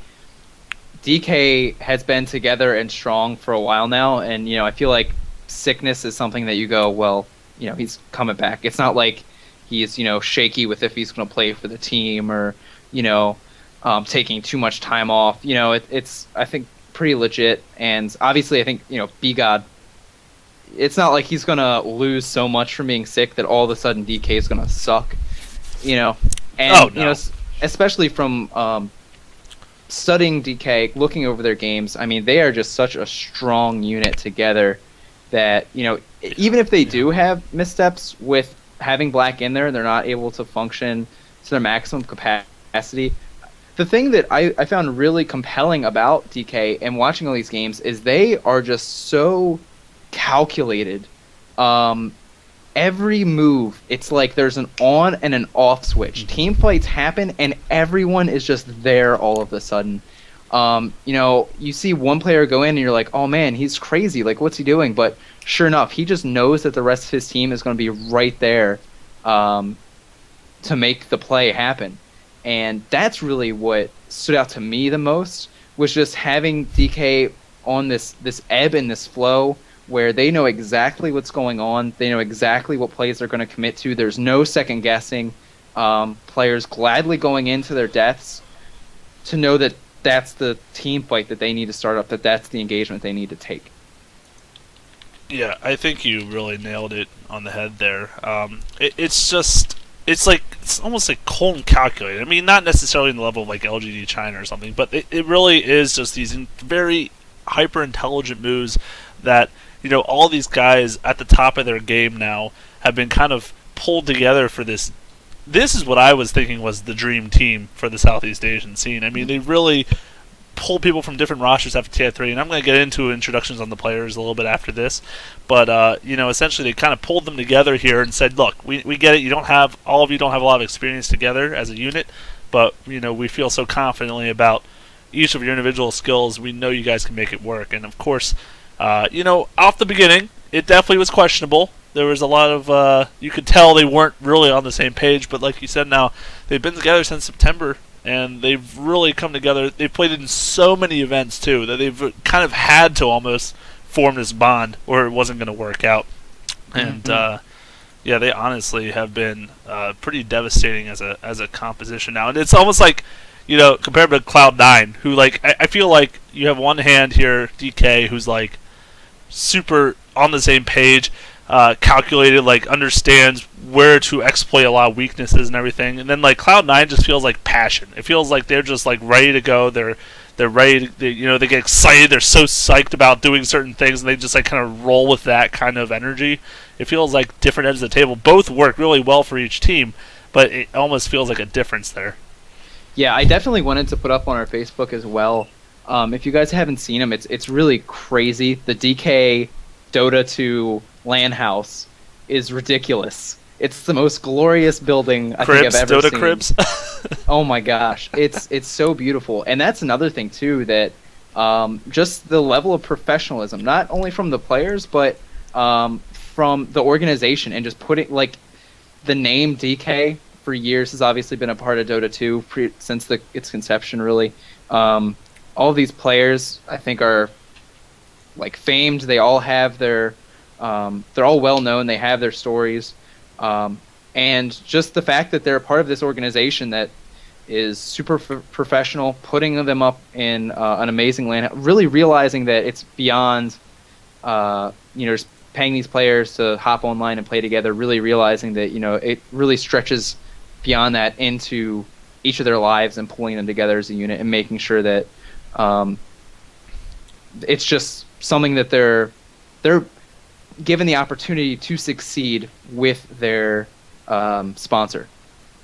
DK has been together and strong for a while now, and, I feel like sickness is something that you go, well, he's coming back. It's not like he's, shaky with if he's going to play for the team or, taking too much time off. It's, I think, pretty legit. And obviously, I think, B-God, it's not like he's going to lose so much from being sick that all of a sudden DK is going to suck, And, oh, no. Especially from studying DK, looking over their games, I mean, they are just such a strong unit together that, even if they do have missteps with having Black in there, they're not able to function to their maximum capacity. The thing that I found really compelling about DK and watching all these games is they are just so calculated. Every move, it's like there's an on and an off switch. Team fights happen, and everyone is just there all of a sudden. You see one player go in and you're like, oh man, he's crazy. Like, what's he doing? But sure enough, he just knows that the rest of his team is going to be right there to make the play happen. And that's really what stood out to me the most, was just having DK on this ebb and this flow where they know exactly what's going on. They know exactly what plays they're going to commit to. There's no second guessing. Players gladly going into their deaths to know that that's the team fight that they need to start up, that's the engagement they need to take. Yeah, I think you really nailed it on the head there. It's almost like cold and calculated. I mean, not necessarily in the level of like LGD China or something, but it really is just these very hyper intelligent moves that all these guys at the top of their game now have been kind of pulled together for this. This is what I was thinking was the dream team for the Southeast Asian scene. I mean, they really pulled people from different rosters after TI3, and I'm going to get into introductions on the players a little bit after this. But essentially they kind of pulled them together here and said, look, we get it. All of you don't have a lot of experience together as a unit, but we feel so confidently about each of your individual skills. We know you guys can make it work. And of course, off the beginning, it definitely was questionable. There was a lot of, you could tell they weren't really on the same page, but like you said now, they've been together since September, and they've really come together. They've played in so many events, too, that they've kind of had to almost form this bond, or it wasn't going to work out. And, they honestly have been pretty devastating as a composition now. And it's almost like, compared to Cloud9, who, I feel like you have one hand here, DK, who's, super on the same page, calculated, understands where to exploit a lot of weaknesses and everything. And then Cloud9 just feels like passion. It feels like they're just ready to go. They're ready. They get excited. They're so psyched about doing certain things, and they just kind of roll with that kind of energy. It feels like different ends of the table. Both work really well for each team, but it almost feels like a difference there. Yeah, I definitely wanted to put up on our Facebook as well. If you guys haven't seen them, it's really crazy. The DK Dota 2 LAN house is ridiculous. It's the most glorious building I think I've ever Dota seen. Cribs. Oh my gosh, it's so beautiful. And that's another thing too, that just the level of professionalism, not only from the players, but from the organization, and just putting the name DK for years has obviously been a part of Dota 2 since its conception, really. All of these players, I think, are famed. They all have they're all well known. They have their stories, and just the fact that they're a part of this organization that is super professional, putting them up in an amazing land, really realizing that it's beyond, just paying these players to hop online and play together. Really realizing that it really stretches beyond that into each of their lives and pulling them together as a unit and making sure that it's just something that they're given the opportunity to succeed with their sponsor.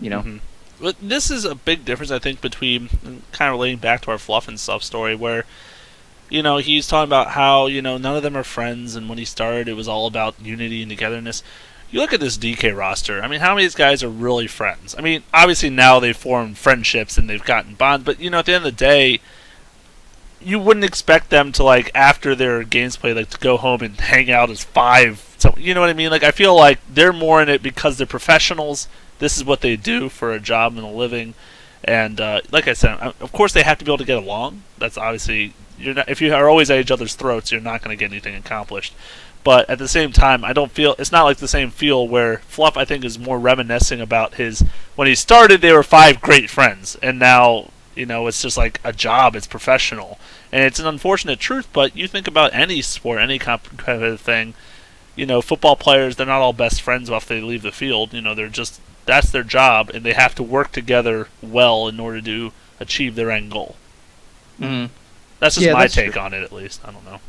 But this is a big difference, I think, between kind of relating back to our Fluff and Stuff story, where he's talking about how none of them are friends, and when he started, it was all about unity and togetherness. You look at this DK roster. I mean, how many of these guys are really friends? I mean, obviously now they've formed friendships and they've gotten bonds, but at the end of the day, you wouldn't expect them to after their games play to go home and hang out as five. So you know what I mean? I feel like they're more in it because they're professionals. This is what they do for a job and a living, and like I said, of course they have to be able to get along. That's obviously if you are always at each other's throats, you're not going to get anything accomplished. But at the same time, it's not like the same feel where Fluff, I think, is more reminiscing about when he started, they were five great friends, and now, it's just a job, it's professional. And it's an unfortunate truth, but you think about any sport, any competitive thing, football players, they're not all best friends after they leave the field. That's their job, and they have to work together well in order to achieve their end goal. Mm-hmm. That's just my take on it, at least. I don't know.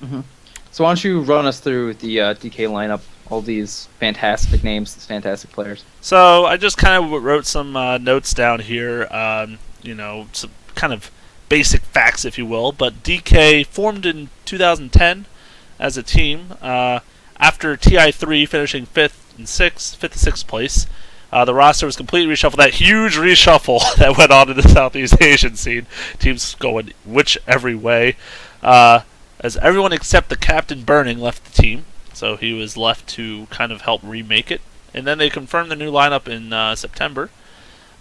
Mm-hmm. So why don't you run us through the DK lineup, all these fantastic names, these fantastic players. So I just kind of wrote some notes down here, some kind of basic facts, if you will. But DK formed in 2010 as a team after TI3 finishing 5th and 6th place. The roster was completely reshuffled. That huge reshuffle that went on in the Southeast Asian scene. Teams going every way. As everyone except the captain Burning left the team. So he was left to kind of help remake it. And then they confirmed the new lineup in September.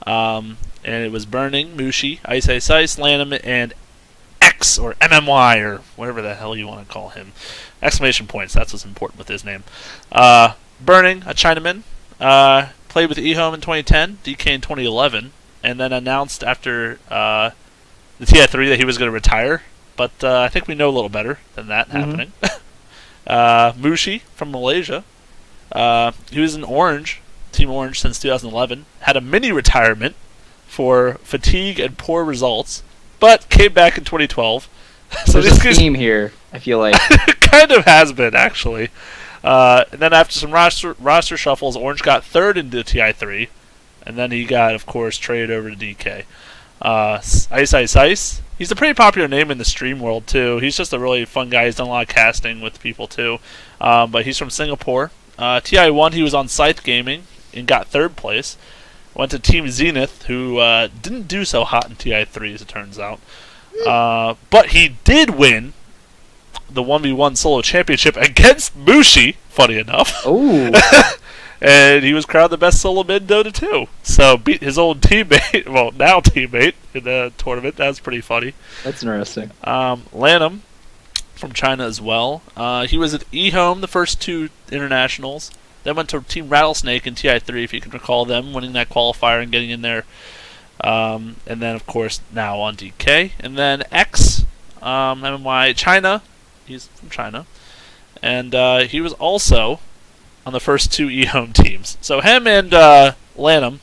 And it was Burning, Mushi, Ice Ice Ice, Lanham, and X, or MMY, or whatever the hell you want to call him. Exclamation points, that's what's important with his name. Burning, a Chinaman, played with eHome in 2010, DK in 2011, and then announced after the TI3 that he was going to retire. But I think we know a little better than that happening. Mushi from Malaysia. He was in Orange, Team Orange since 2011. Had a mini retirement for fatigue and poor results, but came back in 2012. So there's a theme here, I feel like. It kind of has been, actually. And then after some roster shuffles, Orange got third into TI3, and then he got, of course, traded over to DK. Ice Ice Ice He's a pretty popular name in the stream world too. He's just a really fun guy. He's done a lot of casting with people too. But he's from Singapore. TI1, he was on Scythe Gaming and got third place. Went to Team Zenith, who didn't do so hot in TI3 as it turns out. But he did win the 1v1 solo championship against Mushi, funny enough. Oh. And he was crowned the best solo mid Dota 2. So beat his old teammate, well, now teammate, in the tournament. That was pretty funny. That's interesting. Lanham, from China as well. He was at eHome the first two internationals. Then went to Team Rattlesnake in TI3, if you can recall them, winning that qualifier and getting in there. And then, of course, now on DK. And then X, MMY China. He's from China. And he was also on the first two eHome teams. So him and Lanham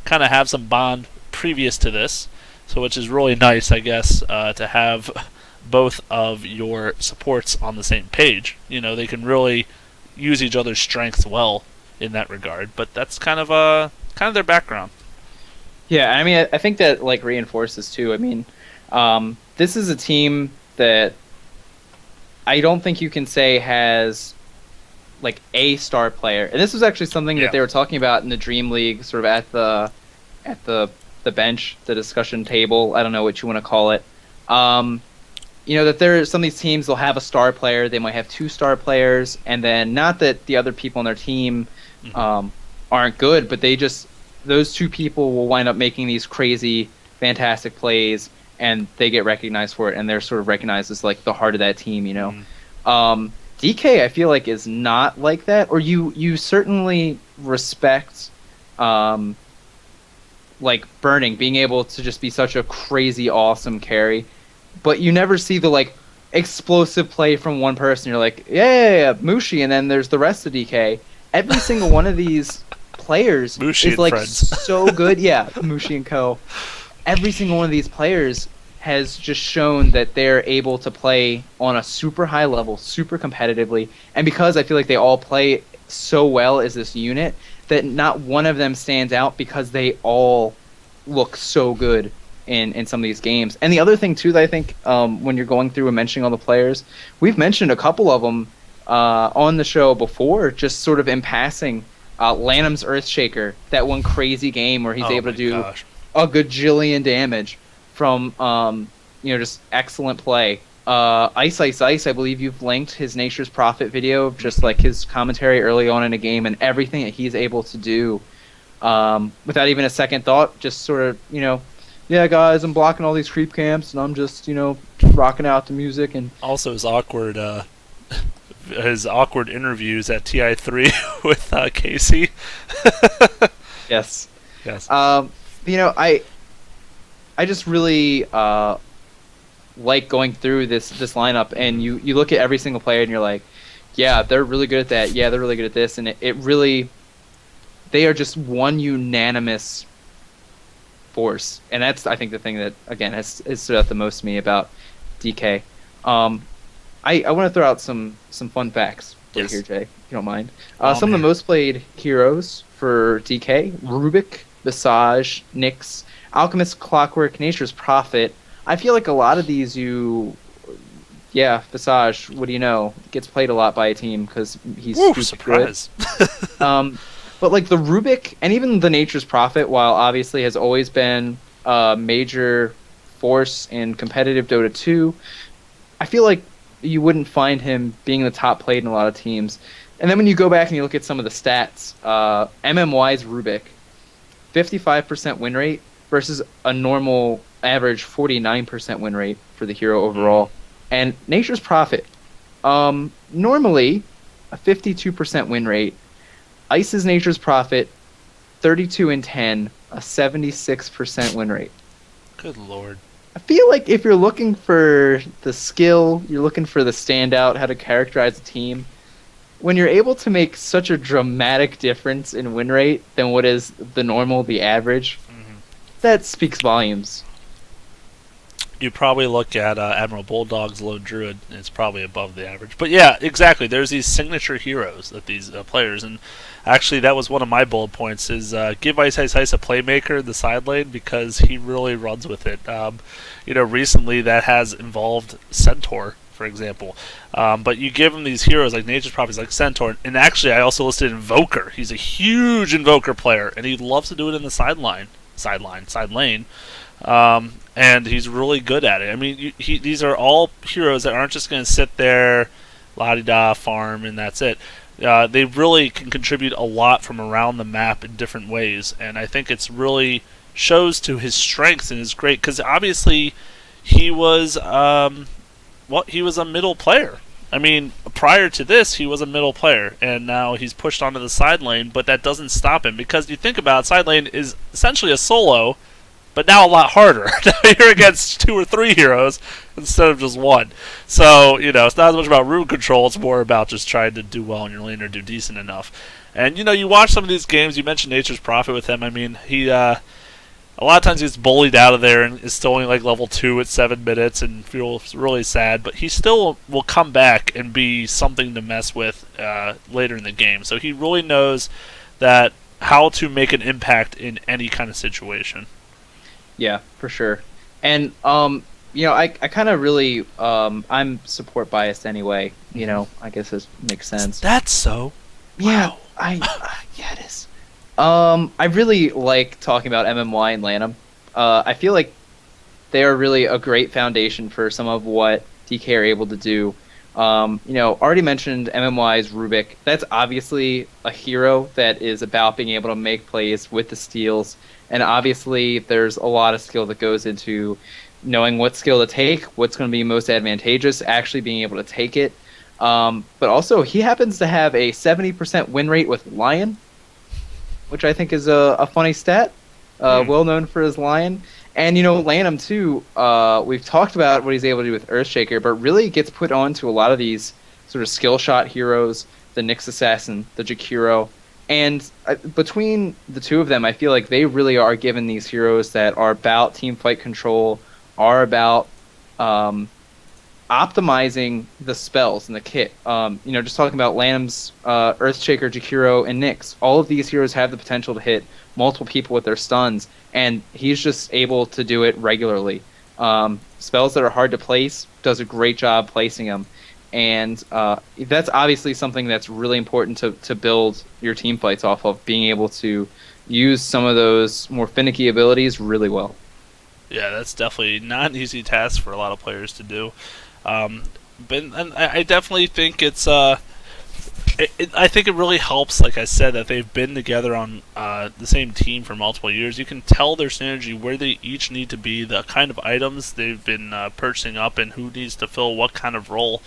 kind of have some bond previous to this, so which is really nice, I guess, to have both of your supports on the same page. You know, they can really use each other's strengths well in that regard. But that's kind of their background. Yeah, I mean, I think that like reinforces too. I mean, this is a team that I don't think you can say has like a star player, and this was actually something that they were talking about in the Dream League, sort of at the bench, the discussion table. I don't know what you want to call it. You know, that there are some of these teams, they'll have a star player, they might have two star players, and then not that the other people on their team aren't good, but those two people will wind up making these crazy, fantastic plays, and they get recognized for it, and they're sort of recognized as like the heart of that team, you know. DK, I feel like, is not like that, or you certainly respect like Burning being able to just be such a crazy awesome carry, but you never see the like explosive play from one person. You're like, yeah, Mushi, and then there's the rest of DK. Every single one of these players Mushi is like friends. so good. Yeah, Mushi and Co. Every single one of these players has just shown that they're able to play on a super high level, super competitively, and because I feel like they all play so well as this unit, that not one of them stands out because they all look so good in some of these games. And the other thing too that I think when you're going through and mentioning all the players, we've mentioned a couple of them on the show before, just sort of in passing. Lanham's Earthshaker, that one crazy game where he's able to do a gajillion damage from just excellent play. Ice, I believe you've linked his Nature's Prophet video of just like his commentary early on in a game and everything that he's able to do without even a second thought, just sort of, yeah guys, I'm blocking all these creep camps and I'm just, rocking out the music. And also his awkward interviews at TI3 with Casey. Yes. I just really like going through this lineup, and you look at every single player and you're like, yeah, they're really good at that. Yeah, they're really good at this, and it really, they are just one unanimous force, and that's, I think, the thing that again has stood out the most to me about DK. I want to throw out some fun facts for you here, Jay, if you don't mind. Some of the most played heroes for DK: Rubik, Visage, Nyx, Alchemist, Clockwork, Nature's Prophet. I feel like a lot of these Visage, what do you know, gets played a lot by a team because he's super surprise. Good. But like the Rubik and even the Nature's Prophet, while obviously has always been a major force in competitive Dota 2, I feel like you wouldn't find him being the top played in a lot of teams. And then when you go back and you look at some of the stats, MMY's Rubik, 55% win rate versus a normal average 49% win rate for the hero overall. And Nature's Prophet, normally a 52% win rate. Ice's Nature's Prophet, 32-10, a 76% win rate. Good lord. I feel like if you're looking for the skill, you're looking for the standout, how to characterize a team, when you're able to make such a dramatic difference in win rate than what is the normal, the average, that speaks volumes. you probably look at Admiral Bulldog's Lone Druid, and it's probably above the average. But yeah, exactly. There's these signature heroes that these players, and actually that was one of my bullet points, is give Ice Ice Ice a playmaker in the side lane because he really runs with it. Recently that has involved Centaur, for example. But you give him these heroes like Nature's Prophets, like Centaur, and actually I also listed Invoker. He's a huge Invoker player, and he loves to do it in the side lane. And he's really good at it. I mean, these are all heroes that aren't just going to sit there, la-di-da, farm, and that's it. They really can contribute a lot from around the map in different ways, and I think it's really shows to his strengths and is great because obviously he was he was a middle player. I mean, prior to this, he was a middle player, and now he's pushed onto the side lane, but that doesn't stop him because you think about it, side lane is essentially a solo, but now a lot harder. Now you're against 2 or 3 heroes instead of just one. So, it's not as much about room control, it's more about just trying to do well in your lane or do decent enough. And, you watch some of these games, you mentioned Nature's Prophet with him. I mean, he, a lot of times he gets bullied out of there and is still only like level 2 at 7 minutes and feels really sad, but he still will come back and be something to mess with later in the game. So he really knows that how to make an impact in any kind of situation. Yeah, for sure. And I kind of really I'm support biased anyway. I guess this makes sense. That's so. Yeah, wow. Yeah, it is. I really like talking about MMY and Lanham. I feel like they are really a great foundation for some of what DK are able to do. Already mentioned MMY's Rubik. That's obviously a hero that is about being able to make plays with the steals. And obviously, there's a lot of skill that goes into knowing what skill to take, what's going to be most advantageous, actually being able to take it. But also, he happens to have a 70% win rate with Lion, which I think is a funny stat, well known for his Lion. And, Lanham, too, we've talked about what he's able to do with Earthshaker, but really gets put onto a lot of these sort of skill shot heroes, the Nyx Assassin, the Jakiro. And between the two of them, I feel like they really are given these heroes that are about team fight control, are about optimizing the spells and the kit. Just talking about Lanham's Earthshaker, Jakiro, and Nyx. All of these heroes have the potential to hit multiple people with their stuns, and he's just able to do it regularly. Spells that are hard to place, does a great job placing them. And that's obviously something that's really important to build your team fights off of, being able to use some of those more finicky abilities really well. Yeah, that's definitely not an easy task for a lot of players to do. But I definitely think it's I think it really helps, like I said, that they've been together on the same team for multiple years. You can tell their synergy, where they each need to be, the kind of items they've been purchasing up, and who needs to fill what kind of role.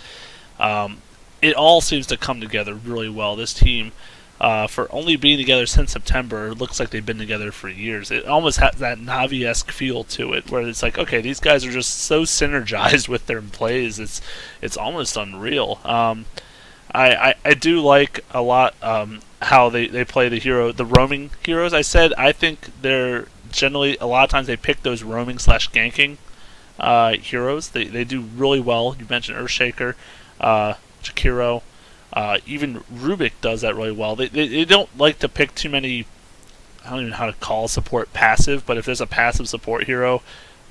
It all seems to come together really well. This team, for only being together since September, looks like they've been together for years. It almost has that Navi-esque feel to it, where it's like, okay, these guys are just so synergized with their plays. It's almost unreal. I do like a lot how they play the roaming heroes. I think they're generally, a lot of times they pick those roaming / ganking heroes. They do really well. You mentioned Earthshaker, Jakiro, even Rubik does that really well. They don't like to pick too many, I don't even know how to call support passive, but if there's a passive support hero,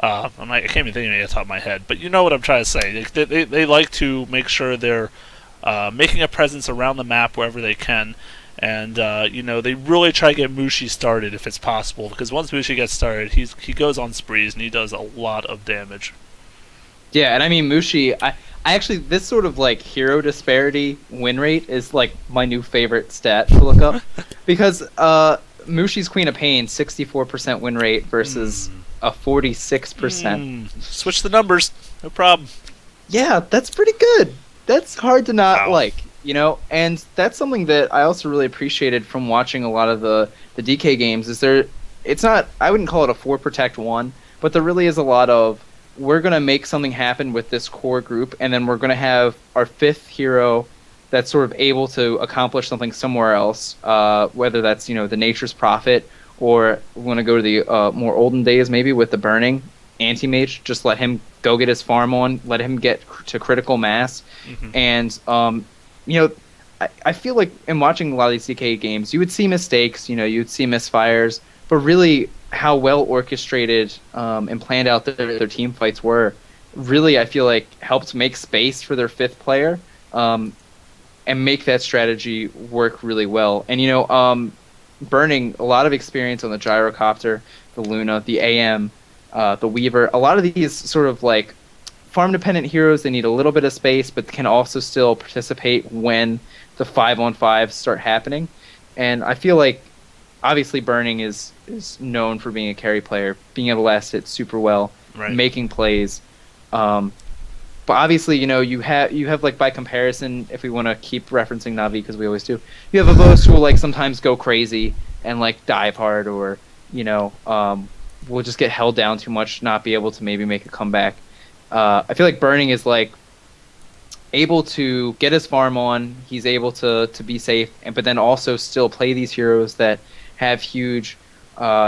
I can't even think of it off the top of my head, but you know what I'm trying to say. They like to make sure they're making a presence around the map wherever they can, and they really try to get Mushi started if it's possible, because once Mushi gets started, he goes on sprees and he does a lot of damage. Yeah, and I mean Mushi, I actually, this sort of like hero disparity win rate is like my new favorite stat to look up, because Mushi's Queen of Pain 64% win rate versus a 46%. Switch the numbers, no problem. Yeah, that's pretty good. That's hard to not like, and that's something that I also really appreciated from watching a lot of the DK games. It's not, I wouldn't call it a 4 protect 1, but there really is a lot of, we're going to make something happen with this core group, and then we're going to have our 5th hero that's sort of able to accomplish something somewhere else, whether that's, the Nature's Prophet, or we want to go to the more olden days maybe with the Burning. anti-mage, just let him go get his farm on, let him get to critical mass. And, you know, I feel like in watching a lot of these DK games, you would see mistakes, you know, you'd see misfires, but really how well orchestrated and planned out their team fights were, really I feel like helped make space for their fifth player and make that strategy work really well. And, you know, Burning, a lot of experience on the Gyrocopter, the Luna, the AM, the Weaver. A lot of these sort of like farm-dependent heroes, they need a little bit of space, but can also still participate when the 5-on-5s start happening. And I feel like, obviously, Burning is known for being a carry player, being able to last hit super well, making plays. But obviously, you know, you have like by comparison, if we want to keep referencing Navi because we always do, you have Avos who will like sometimes go crazy and like dive hard, or you know, will just get held down too much, not be able to maybe make a comeback. I feel like Burning is like able to get his farm on, he's able to be safe, but then also still play these heroes that have huge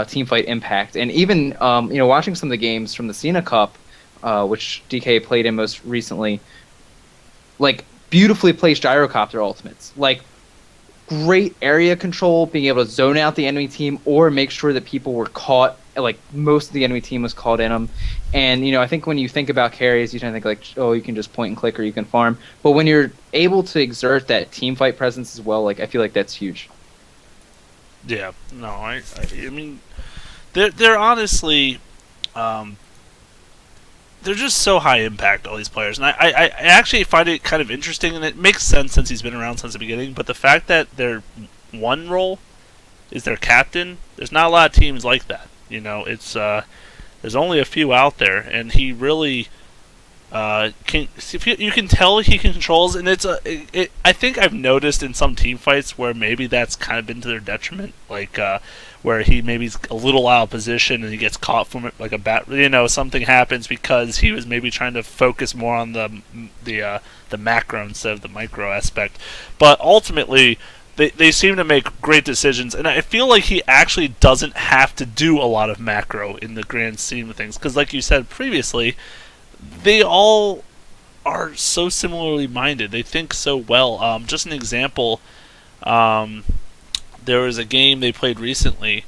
team fight impact. And even you know, watching some of the games from the Cena Cup, which DK played in most recently, like beautifully placed gyrocopter ultimates, like great area control, being able to zone out the enemy team or make sure that people were caught, like most of the enemy team was caught in them. And you know, I think when you think about carries, you tend to think like, oh, you can just point and click or you can farm. But when you're able to exert that team fight presence as well, like I feel like that's huge. Yeah, no, I mean, they're honestly, they're just so high impact, all these players, and I actually find it kind of interesting, and it makes sense since he's been around since the beginning. But the fact that their one role is their captain, there's not a lot of teams like that. You know, it's there's only a few out there, and he really can. You can tell he controls, and I think I've noticed in some team fights where maybe that's kind of been to their detriment, like where he maybe's a little out of position and he gets caught from it like a bat. You know, something happens because he was maybe trying to focus more on the macro instead of the micro aspect. But ultimately, they seem to make great decisions, and I feel like he actually doesn't have to do a lot of macro in the grand scheme of things, because like you said previously, they all are so similarly minded. They think so well. Just an example, there was a game they played recently.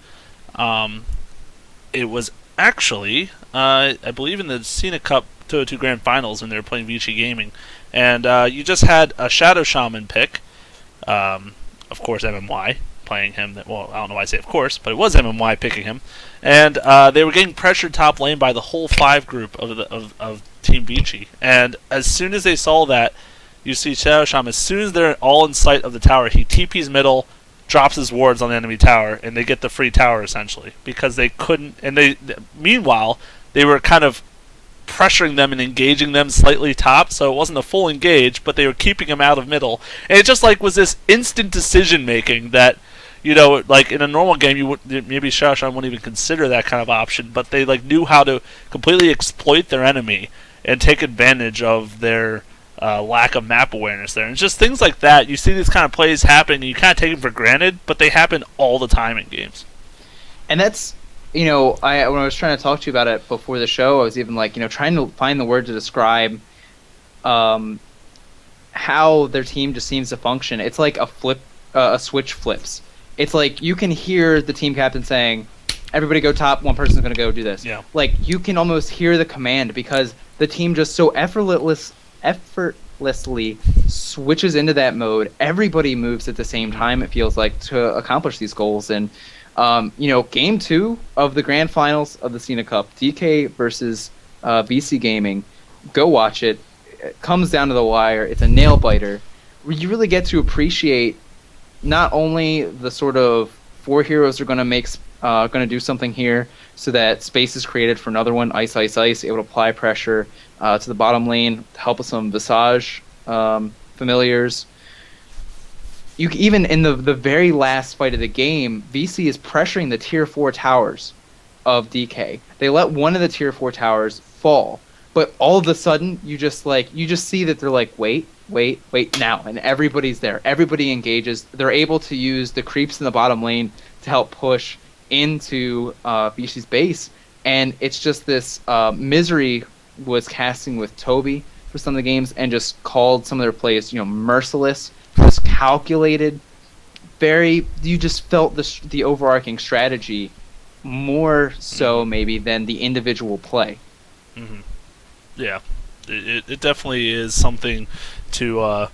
It was actually, I believe, in the Cena Cup 202 Grand Finals when they were playing Vici Gaming. And you just had a Shadow Shaman pick. Of course, MMY playing him. Well, I don't know why I say of course, but it was MMY picking him. And they were getting pressured top lane by the whole 5 group of Team Vici. And as soon as they saw that, you see Shadow Shaman, as soon as they're all in sight of the tower, he TP's middle, drops his wards on the enemy tower, and they get the free tower essentially, because they couldn't. And meanwhile, they were kind of pressuring them and engaging them slightly top, so it wasn't a full engage, but they were keeping them out of middle. And it just like was this instant decision making that, you know, like in a normal game, you would maybe Shashan wouldn't even consider that kind of option, but they like knew how to completely exploit their enemy and take advantage of their lack of map awareness there. And it's just things like that. You see these kind of plays happen, and you kind of take them for granted, but they happen all the time in games. And that's, you know, when I was trying to talk to you about it before the show, I was even like, you know, trying to find the word to describe how their team just seems to function. It's like a switch flips. It's like you can hear the team captain saying, everybody go top, one person's going to go do this. Yeah. Like you can almost hear the command because the team just so effortlessly switches into that mode. Everybody moves at the same time, it feels like, to accomplish these goals. And you know, game 2 of the grand finals of the Cena Cup, DK versus VC Gaming, go watch it. It comes down to the wire. It's a nail biter. You really get to appreciate not only the sort of 4 heroes are going to do something here, so that space is created for another one. Ice, ice, ice, able to apply pressure to the bottom lane to help with some Visage familiars. You even in the very last fight of the game, VC is pressuring the tier 4 towers of DK. They let one of the tier 4 towers fall, but all of a sudden you just see that they're like, wait now, and everybody's there. Everybody engages. They're able to use the creeps in the bottom lane to help push into VC's base, and it's just this Misery was casting with Toby for some of the games and just called some of their plays, merciless, just calculated. You just felt the overarching strategy more so maybe than the individual play. Mm-hmm. Yeah, it definitely is something to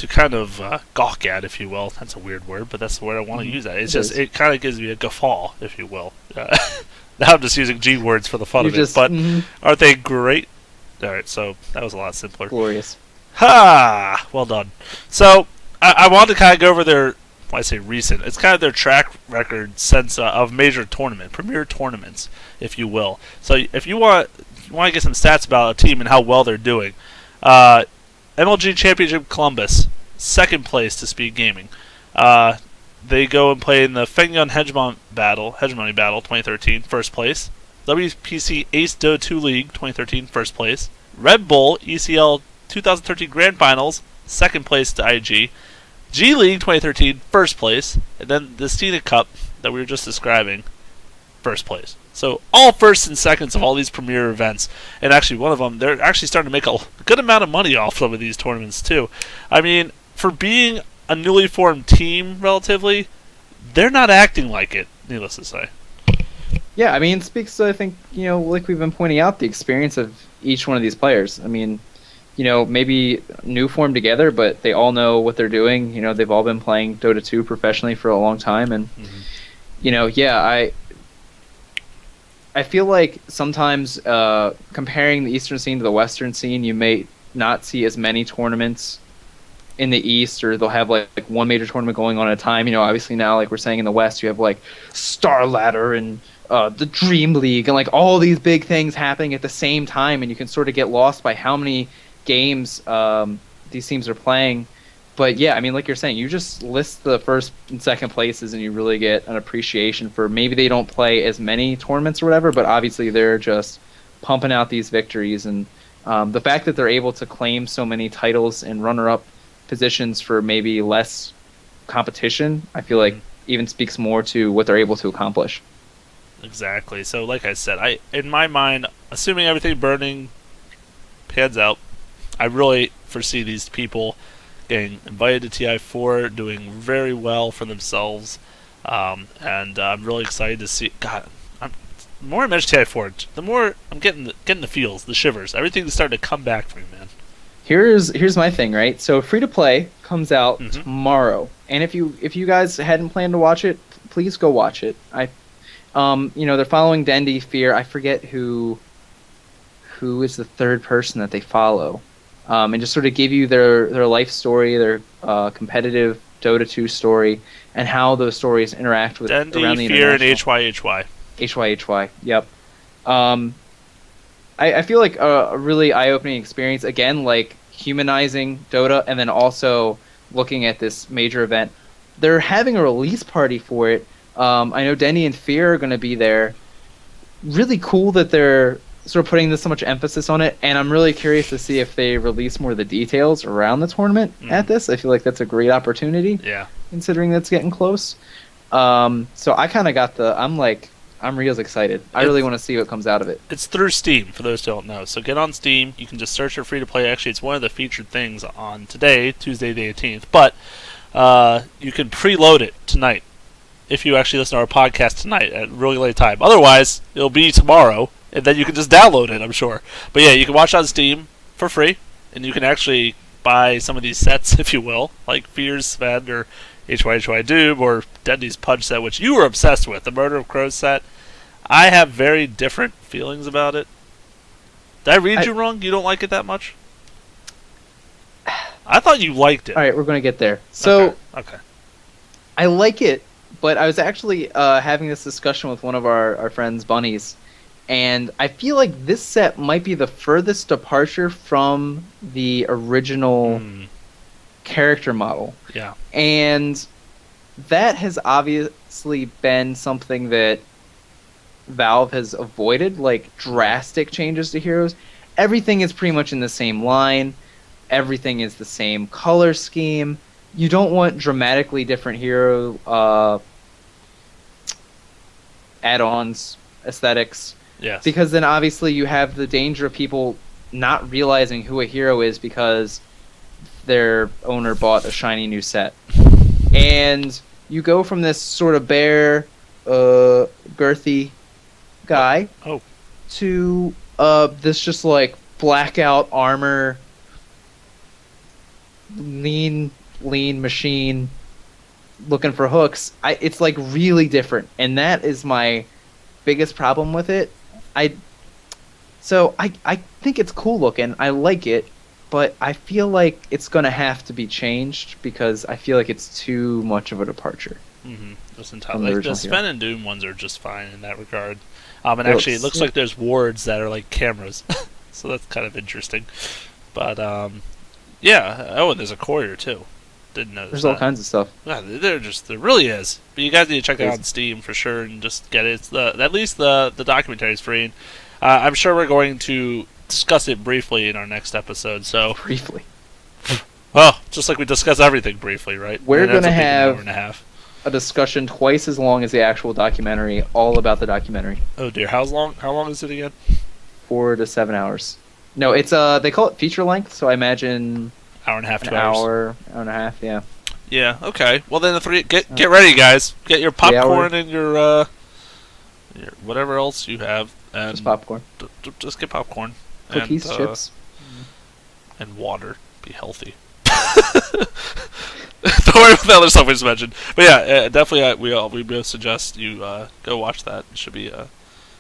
kind of gawk at, if you will. That's a weird word, but that's the word I want to use. It kind of gives me a guffaw, if you will. Now I'm just using G words for the fun of it, but aren't they great? All right, so that was a lot simpler. Glorious. Ha! Well done. So I wanted to kind of go over their. When I say recent, it's kind of their track record since of major premier tournaments, if you will. So if you want to get some stats about a team and how well they're doing, MLG Championship Columbus, second place to Speed Gaming. They go and play in the Fengyun Hegemony Battle 2013, first place. WPC Ace Do 2 League 2013, first place. Red Bull ECL 2013 Grand Finals, second place to IG. G League 2013, first place. And then the Cena Cup that we were just describing, first place. So all firsts and seconds of all these premier events. And actually one of them, they're actually starting to make a good amount of money off some of these tournaments too. I mean, for being a newly formed team relatively, they're not acting like it, needless to say. Yeah, I mean, it speaks to, I think, like we've been pointing out, the experience of each one of these players. I mean, maybe new form together, but they all know what they're doing. They've all been playing Dota 2 professionally for a long time. And, I feel like sometimes comparing the Eastern scene to the Western scene, you may not see as many tournaments in the East, or they'll have like one major tournament going on at a time. Obviously now, like we're saying, in the West, you have like Star Ladder and the Dream League and like all these big things happening at the same time, and you can sort of get lost by how many games these teams are playing. But yeah, I mean, like you're saying, you just list the first and second places and you really get an appreciation for, maybe they don't play as many tournaments or whatever, but obviously they're just pumping out these victories. And the fact that they're able to claim so many titles and runner-up positions for maybe less competition, I feel like even speaks more to what they're able to accomplish. Exactly. So like I said, in my mind, assuming everything burning pans out, I really foresee these people getting invited to TI4, doing very well for themselves, and I'm really excited to see. God, the more I mention TI4, the more I'm getting the feels, the shivers. Everything's starting to come back for me, man. Here's my thing, right? So Free to Play comes out tomorrow, and if you guys hadn't planned to watch it, please go watch it. They're following Dendi, Fear. I forget who is the third person that they follow. And just sort of give you their life story, their competitive Dota 2 story, and how those stories interact with Dendi, around the Fear, and international. HYHY. HYHY, yep. I feel like a really eye-opening experience, again, like humanizing Dota, and then also looking at this major event. They're having a release party for it. I know Denny and Fear are going to be there. Really cool that they're sort of putting so much emphasis on it, and I'm really curious to see if they release more of the details around the tournament at this. I feel like that's a great opportunity, considering that's getting close. So I kind of got I'm real excited. I really want to see what comes out of it. It's through Steam, for those who don't know. So get on Steam. You can just search for Free to Play. Actually, it's one of the featured things on today, Tuesday the 18th. But you can preload it tonight if you actually listen to our podcast tonight at a really late time. Otherwise, it'll be tomorrow, and then you can just download it, I'm sure. But yeah, you can watch on Steam for free, and you can actually buy some of these sets, if you will, like Fear's Sven or HYHY Doob or Dendy's Punch set, which you were obsessed with, the Murder of Crows set. I have very different feelings about it. Did I read you wrong? You don't like it that much? I thought you liked it. All right, we're going to get there. So, okay. I like it, but I was actually having this discussion with one of our friends, Bunnies, and I feel like this set might be the furthest departure from the original character model. Yeah. And that has obviously been something that Valve has avoided, like drastic changes to heroes. Everything is pretty much in the same line. Everything is the same color scheme. You don't want dramatically different hero add-ons, aesthetics. Yes. Because then obviously you have the danger of people not realizing who a hero is because their owner bought a shiny new set. And you go from this sort of bare, girthy guy Oh. to this just like blackout armor, lean machine looking for hooks. It's like really different, and that is my biggest problem with it. I think it's cool looking. I like it, but I feel like it's gonna have to be changed because I feel like it's too much of a departure. Mm-hmm. Just From the entirely. Like, the original Sven and Doom ones are just fine in that regard. And actually, it looks like there's wards that are like cameras, so that's kind of interesting. But yeah. Oh, and there's a courier too. Didn't notice. There's all kinds of stuff. Yeah, there really is. But you guys need to check that out on Steam for sure and just get it. It's at least the documentary is free. And, I'm sure we're going to discuss it briefly in our next episode. So Briefly. well, just like we discuss everything briefly, right? We're It ends gonna up being an hour have and a half. a discussion twice as long as the actual documentary, all about the documentary. Oh dear, how long? How long is it again? 4 to 7 hours. No, it's they call it feature length, so I imagine Hour and a half, an 2 hours. hour and a half. Yeah. Yeah. Okay. Well, then get ready, guys. Get your popcorn 3 hour. and your whatever else you have. And Just popcorn, just get popcorn. cookies, and, chips. and water. Be healthy. Don't worry about the other stuff we just mentioned. But yeah, definitely we both suggest you go watch that. It should be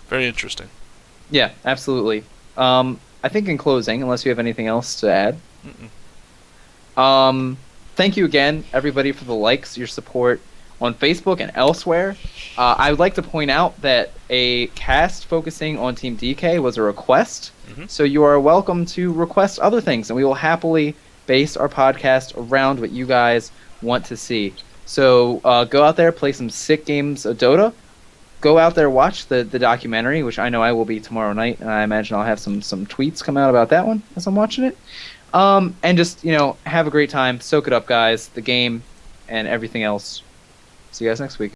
very interesting. Yeah, absolutely. I think in closing, unless you have anything else to add, thank you again, everybody, for the likes, your support on Facebook and elsewhere. I would like to point out that a cast focusing on Team DK was a request, so you are welcome to request other things, and we will happily base our podcast around what you guys want to see. So go out there, play some sick games of Dota. Go out there, watch the documentary, which I know I will be tomorrow night, and I imagine I'll have some tweets come out about that one as I'm watching it. And just, have a great time. Soak it up, guys. The game and everything else. See you guys next week.